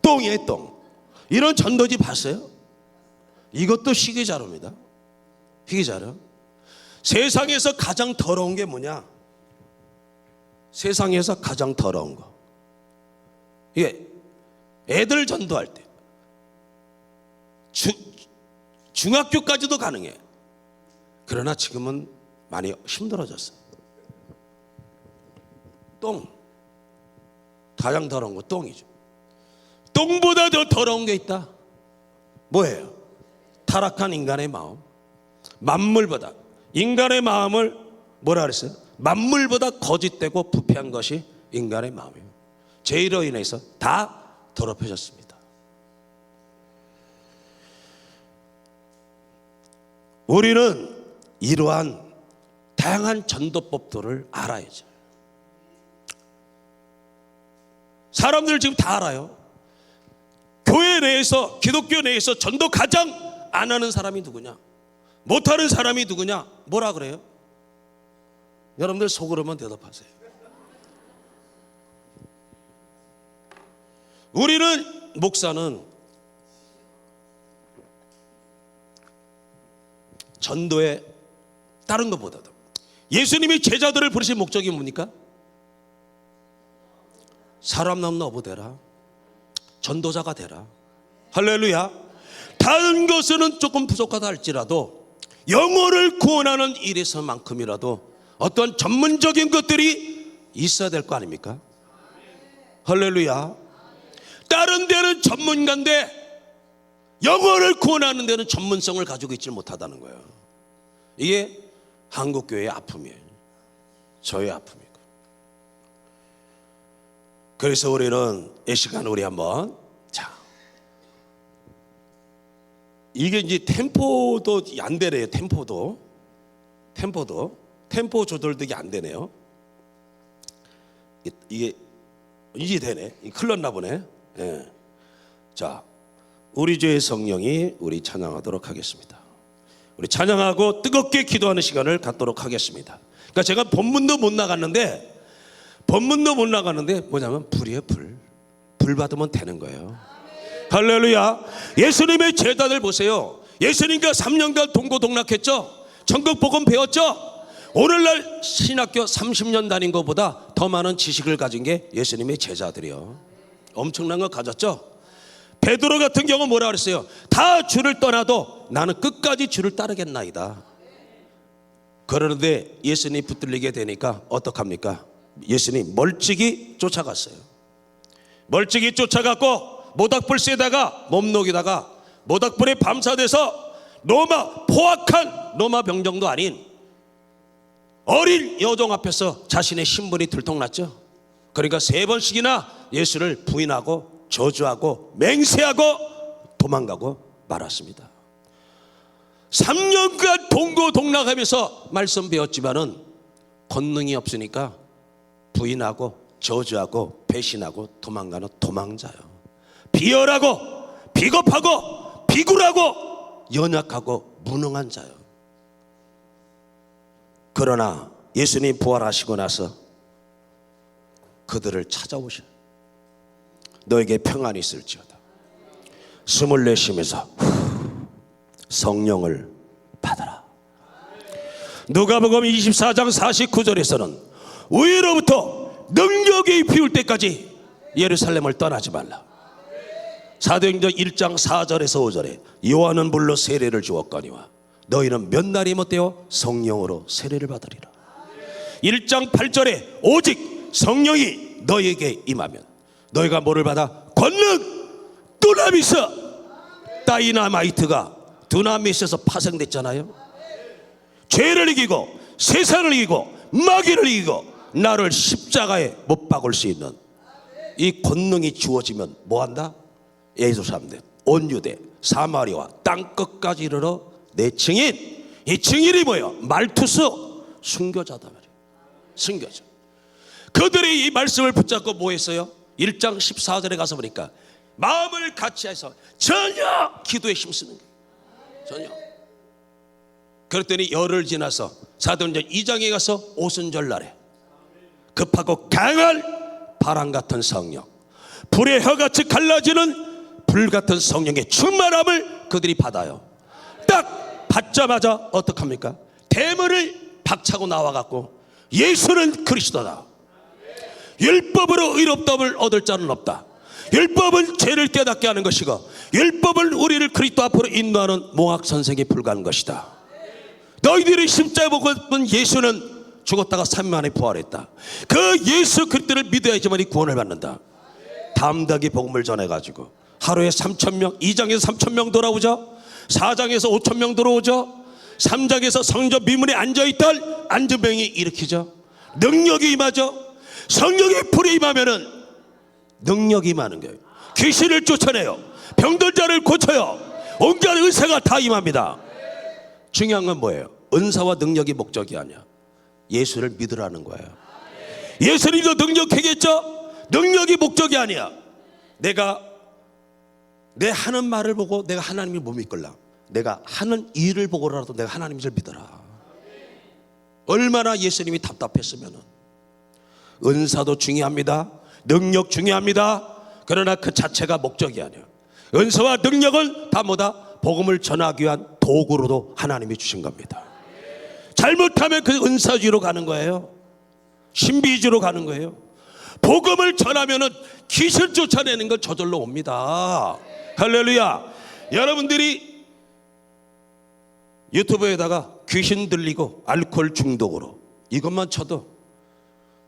똥이에요, 똥. 이런 전도지 봤어요? 이것도 희귀자료입니다. 희귀자료. 세상에서 가장 더러운 게 뭐냐? 세상에서 가장 더러운 거. 이게 애들 전도할 때 중학교까지도 가능해. 그러나 지금은 많이 힘들어졌어요. 똥. 가장 더러운 거 똥이죠. 똥보다 더 더러운 게 있다. 뭐예요? 타락한 인간의 마음. 만물보다 인간의 마음을 뭐라 그랬어요? 만물보다 거짓되고 부패한 것이 인간의 마음이에요. 죄로 인해서 다 더럽혀졌습니다. 우리는 이러한 다양한 전도법들을 알아야죠. 사람들 지금 다 알아요. 교회 내에서, 기독교 내에서 전도 가장 안 하는 사람이 누구냐? 못하는 사람이 누구냐? 뭐라 그래요? 여러분들 속으로만 대답하세요. 우리는, 목사는 전도에 다른 것보다도 예수님이 제자들을 부르신 목적이 뭡니까? 사람 남는 어부 되라, 전도자가 되라. 할렐루야. 다른 것은 조금 부족하다 할지라도 영혼을 구원하는 일에서만큼이라도 어떤 전문적인 것들이 있어야 될 거 아닙니까? 할렐루야. 다른 데는 전문가인데 영혼을 구원하는 데는 전문성을 가지고 있지 못하다는 거예요. 이게 한국교회의 아픔이에요. 저의 아픔이고. 그래서 우리는 이 시간 우리 한번, 자, 이게 이제 템포도 안 되네요. 템포도 템포 조절되기 안 되네요. 이게 이제 되네. 흘렀나 보네. 예. 자, 우리 주의 성령이 우리 찬양하도록 하겠습니다. 우리 찬양하고 뜨겁게 기도하는 시간을 갖도록 하겠습니다. 그러니까 제가 본문도 못 나갔는데 뭐냐면 불이에요. 불 받으면 되는 거예요. 할렐루야. 예수님의 제자들 보세요. 예수님과 3년간 동고동락했죠. 전국 복음 배웠죠. 오늘날 신학교 30년 다닌 것보다 더 많은 지식을 가진 게 예수님의 제자들이요. 엄청난 거 가졌죠. 베드로 같은 경우 뭐라 그랬어요? 다 주를 떠나도 나는 끝까지 주를 따르겠나이다. 그러는데 예수님 붙들리게 되니까 어떡합니까? 예수님 멀찍이 쫓아갔어요. 멀찍이 쫓아갔고 모닥불 쐬다가 몸 녹이다가 모닥불에 밤사돼서 포악한 로마 병정도 아닌 어린 여종 앞에서 자신의 신분이 들통났죠. 그러니까 3번씩이나 예수를 부인하고 저주하고 맹세하고 도망가고 말았습니다. 3년간 동고동락하면서 말씀 배웠지만은 권능이 없으니까 부인하고 저주하고 배신하고 도망가는 도망자요. 비열하고 비겁하고 비굴하고 연약하고 무능한 자요. 그러나 예수님 부활하시고 나서 그들을 찾아오셔. 너에게 평안이 있을지어다. 숨을 내쉬면서 성령을 받아라. 누가복음 24장 49절에서는 위로부터 능력이 비울 때까지 예루살렘을 떠나지 말라. 사도행전 1장 4절에서 5절에 요한은 물로 세례를 주었거니와 너희는 몇 날이 못되어 성령으로 세례를 받으리라. 1장 8절에 오직 성령이 너희에게 임하면 너희가 뭐를 받아? 권능! 두나미스! 다이나마이트가 두나미스에서 파생됐잖아요. 죄를 이기고 세상을 이기고 마귀를 이기고 나를 십자가에 못 박을 수 있는 이 권능이 주어지면 뭐한다? 예루살렘, 온 유대, 사마리아 땅끝까지 이르러 내 증인. 이 증인이 뭐예요? 말투수, 순교자다 말이에요. 순교자. 그들이 이 말씀을 붙잡고 뭐 했어요? 1장 14절에 가서 보니까 마음을 같이해서 전혀 기도에 힘쓰는 거예요. 전혀. 그랬더니 열흘 지나서 사도행전 2장에 가서 오순절날에 급하고 강한 바람 같은 성령, 불의 혀같이 갈라지는 불같은 성령의 충만함을 그들이 받아요. 딱 받자마자 어떡합니까? 대문을 박차고 나와갖고 예수는 그리스도다. 율법으로 의롭다함을 얻을 자는 없다. 율법은 죄를 깨닫게 하는 것이고 율법은 우리를 그리스도 앞으로 인도하는 몽학 선생에 불과한 것이다. 너희들이 십자가에 못 본 예수는 죽었다가 3일 만에 부활했다. 그 예수 그리스도를 믿어야지만 이 구원을 받는다. 담대하게 복음을 전해가지고 하루에 3,000명, 2장에서 3,000명 돌아오죠. 4장에서 5,000명 돌아오죠. 3장에서 성전 미문에 앉아있던 안전병이 일으키죠. 능력이 임하죠. 성령의 불이 임하면은 능력이 임하는 거예요. 귀신을 쫓아내요. 병든 자를 고쳐요. 온갖 은사가 다 임합니다. 중요한 건 뭐예요? 은사와 능력이 목적이 아니야. 예수를 믿으라는 거예요. 예수님도 능력하겠죠? 능력이 목적이 아니야. 내가 내 하는 말을 보고 내가 하나님을 못 믿걸라. 내가 하는 일을 보고라도 내가 하나님을 믿어라. 얼마나 예수님이 답답했으면. 은사도 중요합니다. 능력 중요합니다. 그러나 그 자체가 목적이 아니야. 은사와 능력은 다 뭐다? 복음을 전하기 위한 도구로도 하나님이 주신 겁니다. 잘못하면 그 은사주의로 가는 거예요. 신비주의로 가는 거예요. 복음을 전하면은 귀신 쫓아내는 걸 저절로 옵니다. 할렐루야. 여러분들이 유튜브에다가 귀신 들리고 알코올 중독으로 이것만 쳐도,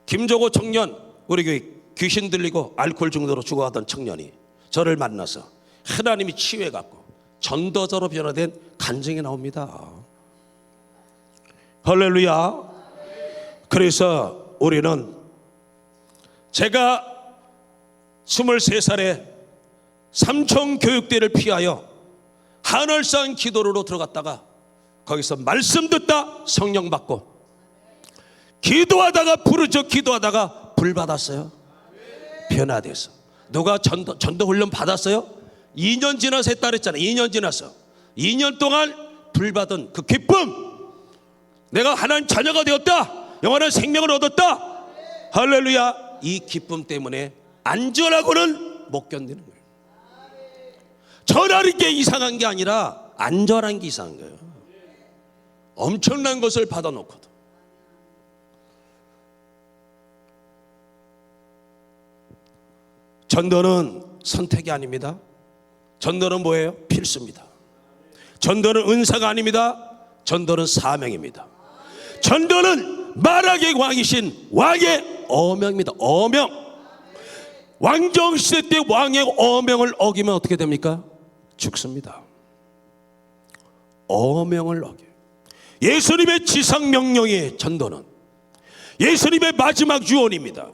김조고 청년, 우리 교회 귀신 들리고 알코올 중독으로 죽어가던 청년이 저를 만나서 하나님이 치유해갖고 전도자로 변화된 간증이 나옵니다. 할렐루야. 그래서 우리는, 제가 23살에 삼청교육대를 피하여 하늘산 기도로로 들어갔다가 거기서 말씀 듣다 성령 받고, 기도하다가 부르짖어 기도하다가 불 받았어요. 변화돼서. 누가 전도 훈련 받았어요? 2년 지나서 했다 그랬잖아요. 2년 지나서 2년 동안 불 받은 그 기쁨, 내가 하나님 자녀가 되었다, 영원한 생명을 얻었다. 할렐루야. 이 기쁨 때문에 안전하고는 못 견디는 거예요. 전하는 게 이상한 게 아니라 안전한 게 이상한 거예요. 엄청난 것을 받아놓고도. 전도는 선택이 아닙니다. 전도는 뭐예요? 필수입니다. 전도는 은사가 아닙니다. 전도는 사명입니다. 전도는 만왕의 왕이신 왕의 어명입니다. 어명. 왕정시대 때 왕의 어명을 어기면 어떻게 됩니까? 죽습니다. 어명을 어겨. 예수님의 지상명령의 전도는 예수님의 마지막 유언입니다.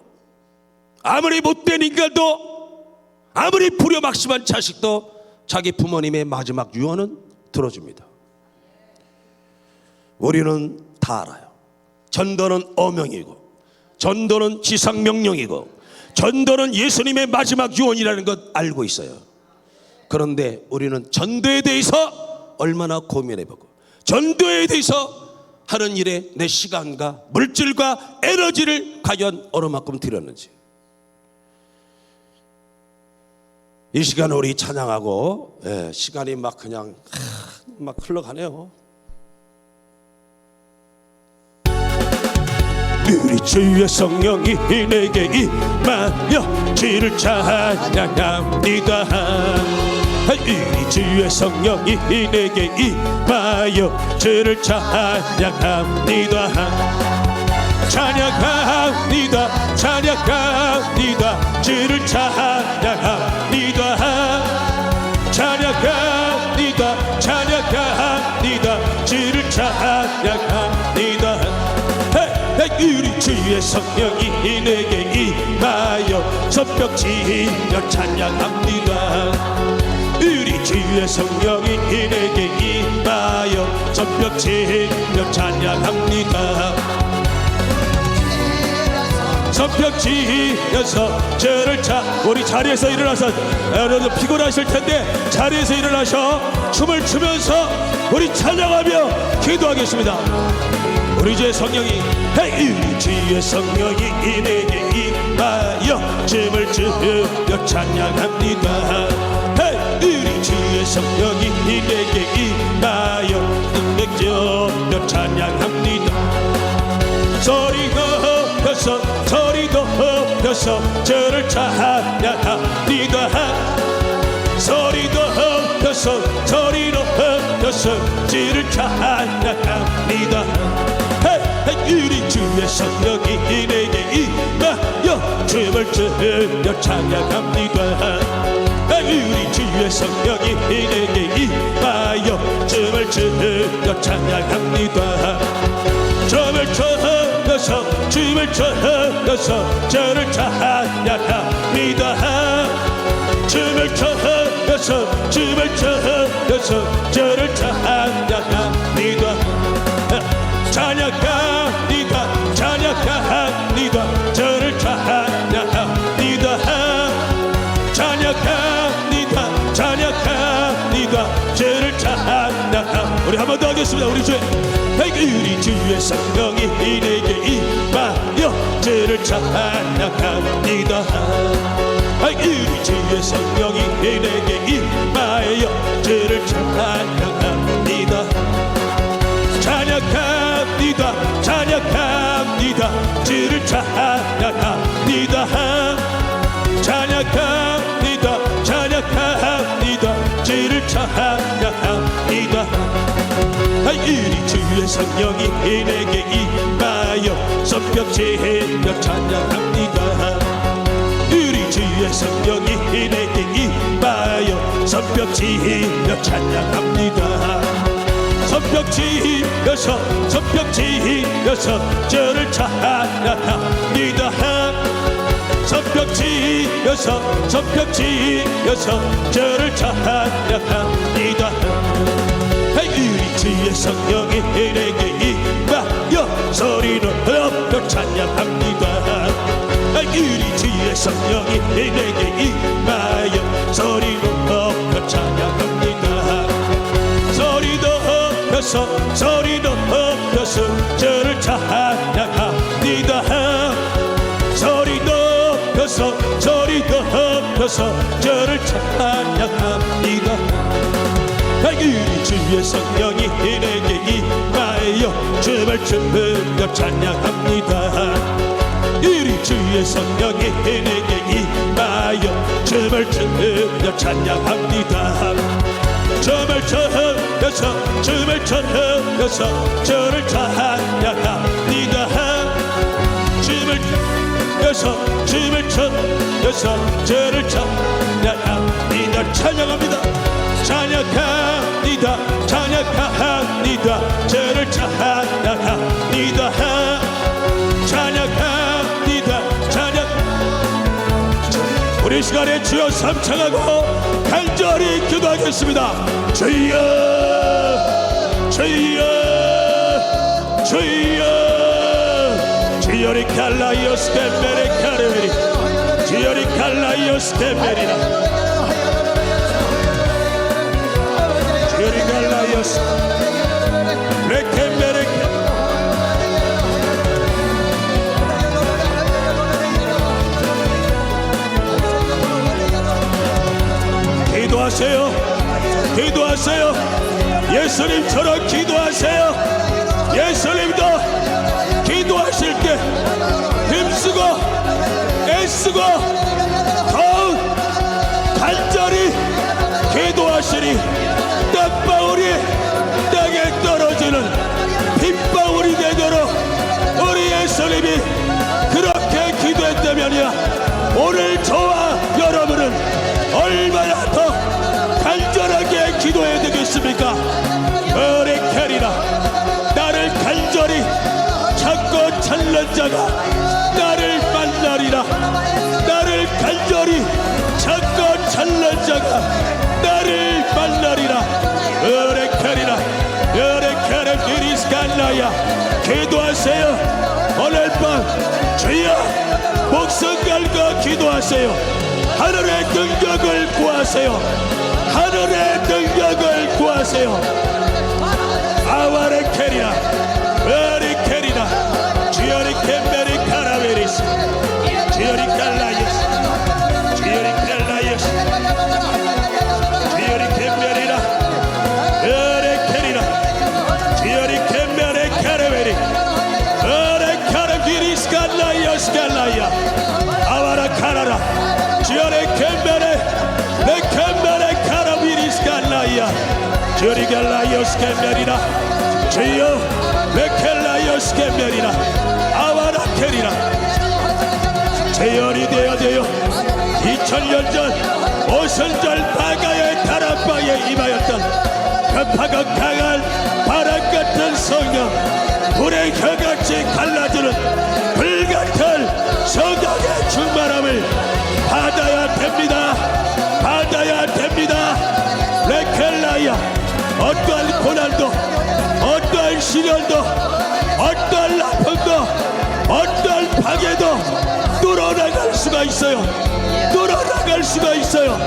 아무리 못된 인간도, 아무리 불효막심한 자식도 자기 부모님의 마지막 유언은 들어줍니다. 우리는 다 알아요. 전도는 어명이고, 전도는 지상명령이고, 전도는 예수님의 마지막 유언이라는 것 알고 있어요. 그런데 우리는 전도에 대해서 얼마나 고민해보고, 전도에 대해서 하는 일에 내 시간과 물질과 에너지를 과연 어느 만큼 들였는지. 이 시간 우리 찬양하고, 시간이 막 그냥 막 흘러가네요. 우리 주의 성령이 내게 임하여 주를 찬양합니다. 우리 주의 성령이 내게 임하여 주를 찬양합니다. 찬양합니다. 찬양합니다. 주를 찬양합니다. 찬양합니다. 찬양합니다. 주를 찬양합니다. 우리 주의 성령이 내게 임하여 손뼉치며 찬양합니다. 우리 주의 성령이 내게 임하여 손뼉치며 찬양합니다. 손뼉치면서 저를 우리 자리에서 일어나서, 여러분 피곤하실 텐데 자리에서 일어나셔 춤을 추면서 우리 찬양하며 기도하겠습니다. 우리 주의 성령이, 우리 주의 성령이 내게 임하여 춤을 추며 찬양합니다. 우리 주의 성령이 내게 임하여 능력주며 찬양합니다. 소리 높여서 소리 높여서 저를 찬양합니다. 소리 높여서 소리 높여서 주를 찬양합니다. 우리 주의 성령이 내게 임하여 춤을 추며 찬양합니다. 우리 주의 성령이 내게 임하여 춤을 추며 찬양합니다. 춤을 추면서 춤을 춰서 저를 찬양합니다. 춤을 춰서 춤을 춰서 저를 찬양합니다. 찬양합니다. 찬양합니다. 저를 찬양합니다. 찬양합니다. 찬양합니다. 저를 찬양합니다. 우리 한 번 더 하겠습니다. 우리 주의 우리 주의 성령이 내게 임하여 저를 찬양합니다. 우리 주의 성령이 내게 임하여 저를 찬양합니다. 찬양합니다. 찬양합니다. 주를 찬양합니다. 찬양합니다. 찬양합니다. 주를 찬양합니다. 우리 주의 성령이 내게 임하여 성벽지며 찬양합니다. 우리 주의 성령이 내게 임하여 성벽지며 찬양합니다. 성벽지면서 성벽지면서 저를 찬양합니다. 성벽지면서 성벽지면서 저를 찬양합니다. 우리 주의 성령이 내게 임하여 소리로 높여 찬양합니다. 우리 주의 성령이 내게 임하여 소리로 높여 찬양합니다. 소리도 높여서 저를 찬양합니다. 소리도 높여서 저를 찬양합니다. 우리 주의 성령이 내게 임하여 춤을 추며 찬양합니다. 우리 주의 성령이 내게 임하여 춤을 추며 찬양합니다. 춤을 춰서 저를 찬양합니다. 춤을 춰서 저를 찬양합니다. 찬양합니다. 찬양합니다. 찬양합니다. 저를 찬양합니다. 찬양합니다. 찬양. 우리 시간에 주여 삼창하고 간절히 기도하겠습니다. 주여 주여 주여 주여리 칼라이오스 템베레 카레베리 주여리 칼라이오스 템베리라 주여리 칼라이오스 레템베레 기도하세요. 기도하세요. 예수님처럼 기도하세요. 예수님도 기도하실 때 힘쓰고 애쓰고 더욱 간절히 기도하시니 땅방울이 땅에 떨어지는 빗방울이 되도록 우리 예수님이 그렇게 기도했다면야 오늘 저와 여러분은 얼마나 더 간절하게 기도해야 되겠습니까? 어레케리라 나를 간절히 찾고 찾는 자가 나를 만나리라. 나를 간절히 찾고 찾는 자가 나를 만나리라. 어레케리라 어레케레 비리스간나야 기도하세요. 오늘 밤 주여 목숨 걸고 기도하세요. 하늘의 능력을 구하세요. 하늘의 능력을 구하세요. 아와레케리라 어리케리라 주여리 캔베리 카라베리스 주여리 칼라이스 주여리 칼라이스 주여리 캔베리라 어레케리라 주여리 캔베리 카라베리 어레카라비리스 칼라이스 칼라이야 아와라 카라라 주여리 캔베레 내 캔베레 카라비리스 칼라이야 주여리 칼라이스 캔베리라 주여 메켈라이오스 캔베리라 아와라 케리라 재현이 되어져요. 2000년 전 오순절 바가의 다락방에 임하였던 급하고 강한 바람 같은 성령 불의 혀같이 갈라지는 받아야 됩니다. 레켈라야, 어떠한 고난도, 어떠한 시련도, 어떠한 아픔도, 어떠한 방해도 뚫어나갈 수가 있어요. 뚫어나갈 수가 있어요.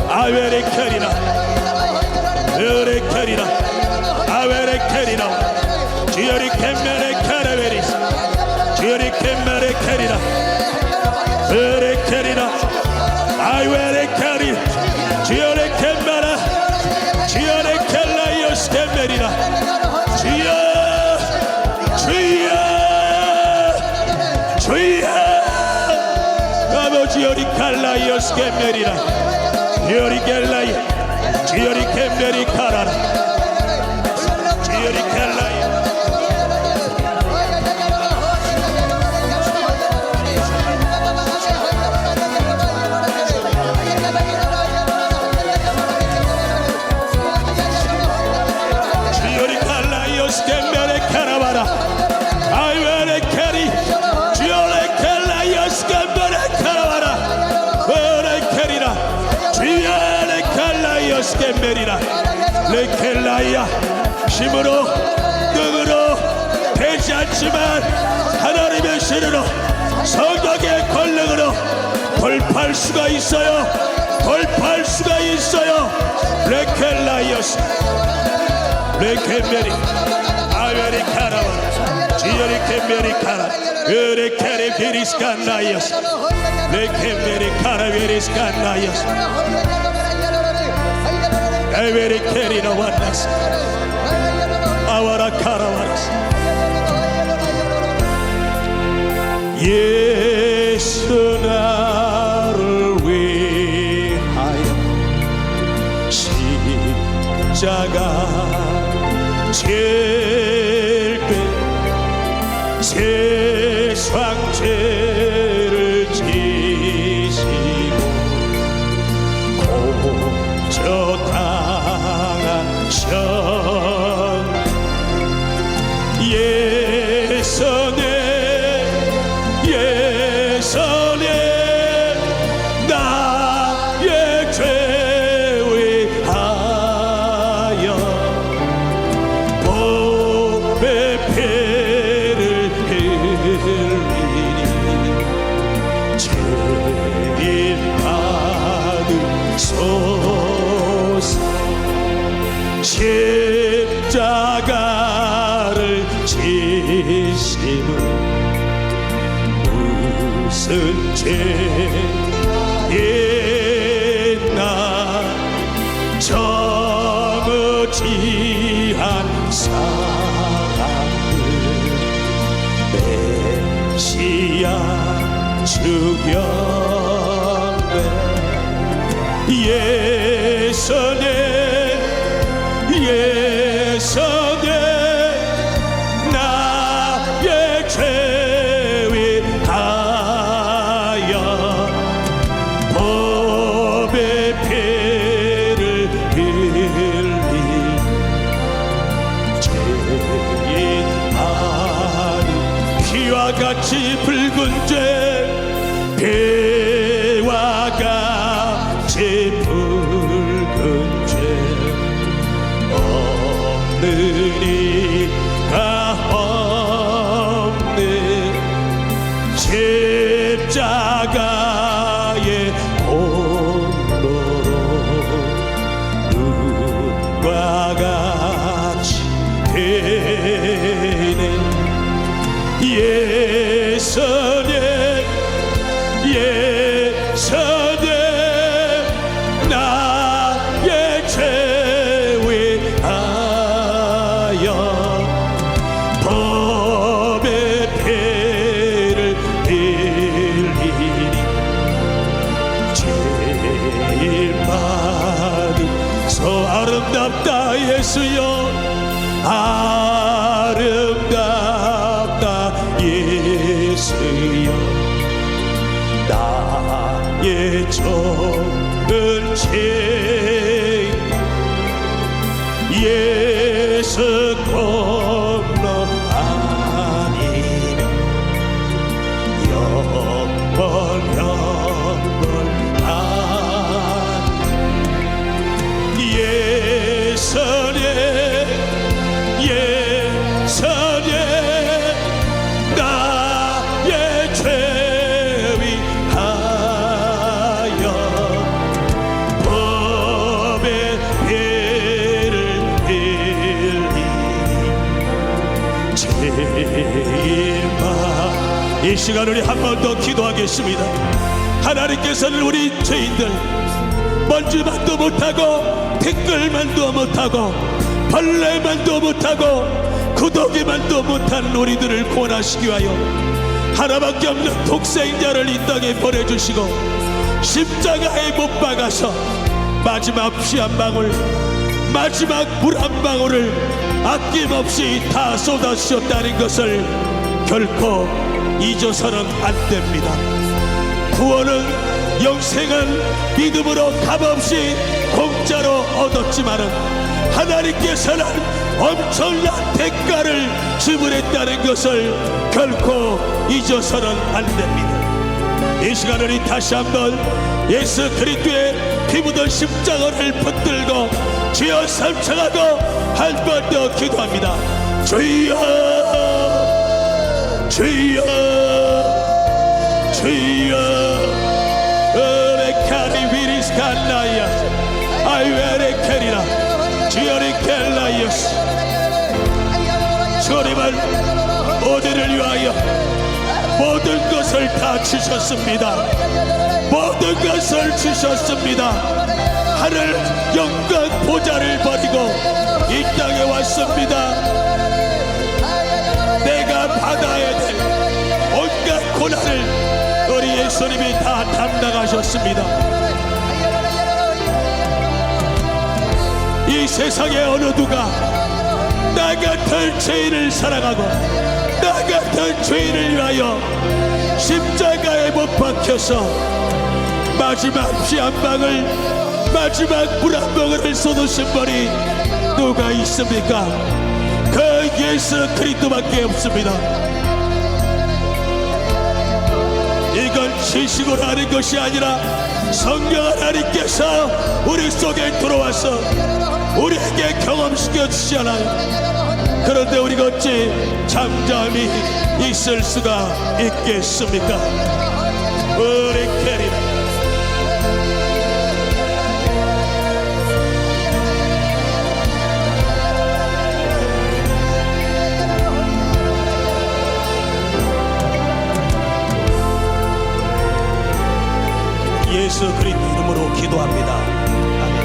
아웨레켈이나, 으레켈이나, 아웨레켈이나, 주여리 캔메레 카라베리스, 주여리 캔메레 캐리나, 으레켈이나, 아웨레켈이, 주여리 캔메라, 주여리 켈라이오스 캔메리나, 주여, 주여, 주여, 아버지 요리 칼라이오스 캔메리나, 주여리 켈라이, 주여리 캔메리 카라나, 주여리 켈라이. 스케메레 카라바라 아이웨레 캐리 주여레 켈라이어 스케메레 카라바라 웨레 캐리라 주여레 켈라이어 스케메리라 레켈라이야 힘으로 능으로 되지 않지만 하나님의 신으로 성령의 권능으로 돌파할 수가 있어요. 돌파할 수가 있어요. 레켈라이어스 레켈메리 아웨리 카라바 지여리 켈메리 카라 으레 캐리 비리스칸나이어스 레켈메리 카라베리스칸나이어스 에웨리 캐리나 완나스 아와라 카라와라스 예수 나를 위하여 십자가 질때 세상 죄를 지시고 고쳐당하셨 예선에 나의 죄 위하여 보배 피를 흘리니 죄인 받으소서 십자가를 지심은 무슨 죄였나 저무지한 사랑을 메시아 죽였네 예선에 나의 죄 위하여 법의 피를 흘리 죄인 많은 피와 같이 붉은 죄 피와 같이 붉은 죄 없는 이가 없네 십자가의 홀로로 눈과 같이 되네 예선에 나의 죄 위하여 법의 피를 흘리니 제일 많은 소 아름답다 예수여 아름답다 예수여 나의 적은 죄 예수 건너 아니면 영원 안 제발 이 시간 우리 한 번 더 기도하겠습니다. 하나님께서는 우리 죄인들 먼지만도 못하고 댓글만도 못하고 벌레만도 못하고 구더기만도 못한 우리들을 구원하시기 위하여 하나밖에 없는 독생자를 이 땅에 보내주시고 십자가에 못 박아서 마지막 피 한 방울, 마지막 물 한 방울을 아낌없이 다 쏟아주셨다는 것을 결코 잊어서는 안 됩니다. 구원은 영생은 믿음으로 값없이 공짜로 얻었지만은 하나님께서는 엄청난 대가를 지불했다는 것을 결코 잊어서는 안 됩니다. 이 시간을 이 다시 한번 예수 그리스도의 피 묻은 십자가를 붙들고 주여 삼창하고 한 번 더 기도합니다. 주여 주여 주여 에레카리 위리스칸나이아 아이웨레케리라 주여리 켈라이어스 주님은 우리를 위하여 모든 것을 다 주셨습니다. 모든 것을 주셨습니다. 하늘 영광 보좌를 버리고 이 땅에 왔습니다. 내가 받아야 될 온갖 고난을 우리 예수님이 다 담당하셨습니다. 이 세상에 어느 누가 나 같은 죄인을 사랑하고 나 같은 죄인을 위하여 십자가에 못 박혀서 마지막 피 한 방울 마지막 물 한 방울을 쏟으신 분이 누가 있습니까? 그 예수 그리스도밖에 없습니다. 이건 지식으로 하는 것이 아니라 성령 하나님께서 우리 속에 들어와서 우리에게 경험시켜 주시잖아요. 그런데 우리가 어찌 잠잠히 있을 수가 있겠습니까? 우리 캐리라 예수 그리스도 이름으로 기도합니다. 아멘.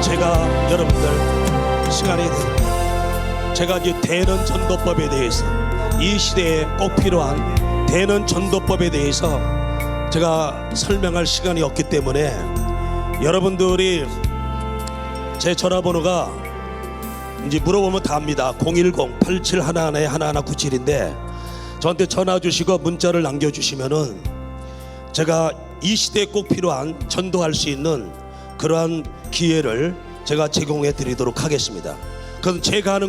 제가 여러분들 시간이 되면 제가 이제 대는 전도법에 대해서 이 시대에 꼭 필요한 대는 전도법에 대해서 제가 설명할 시간이 없기 때문에 여러분들이 제 전화번호가 이제 물어보면 다 합니다. 010-8711-1197인데 저한테 전화 주시고 문자를 남겨주시면은 제가 이 시대에 꼭 필요한 전도할 수 있는 그러한 기회를 제가 제공해 드리도록 하겠습니다. 그건 제가 하는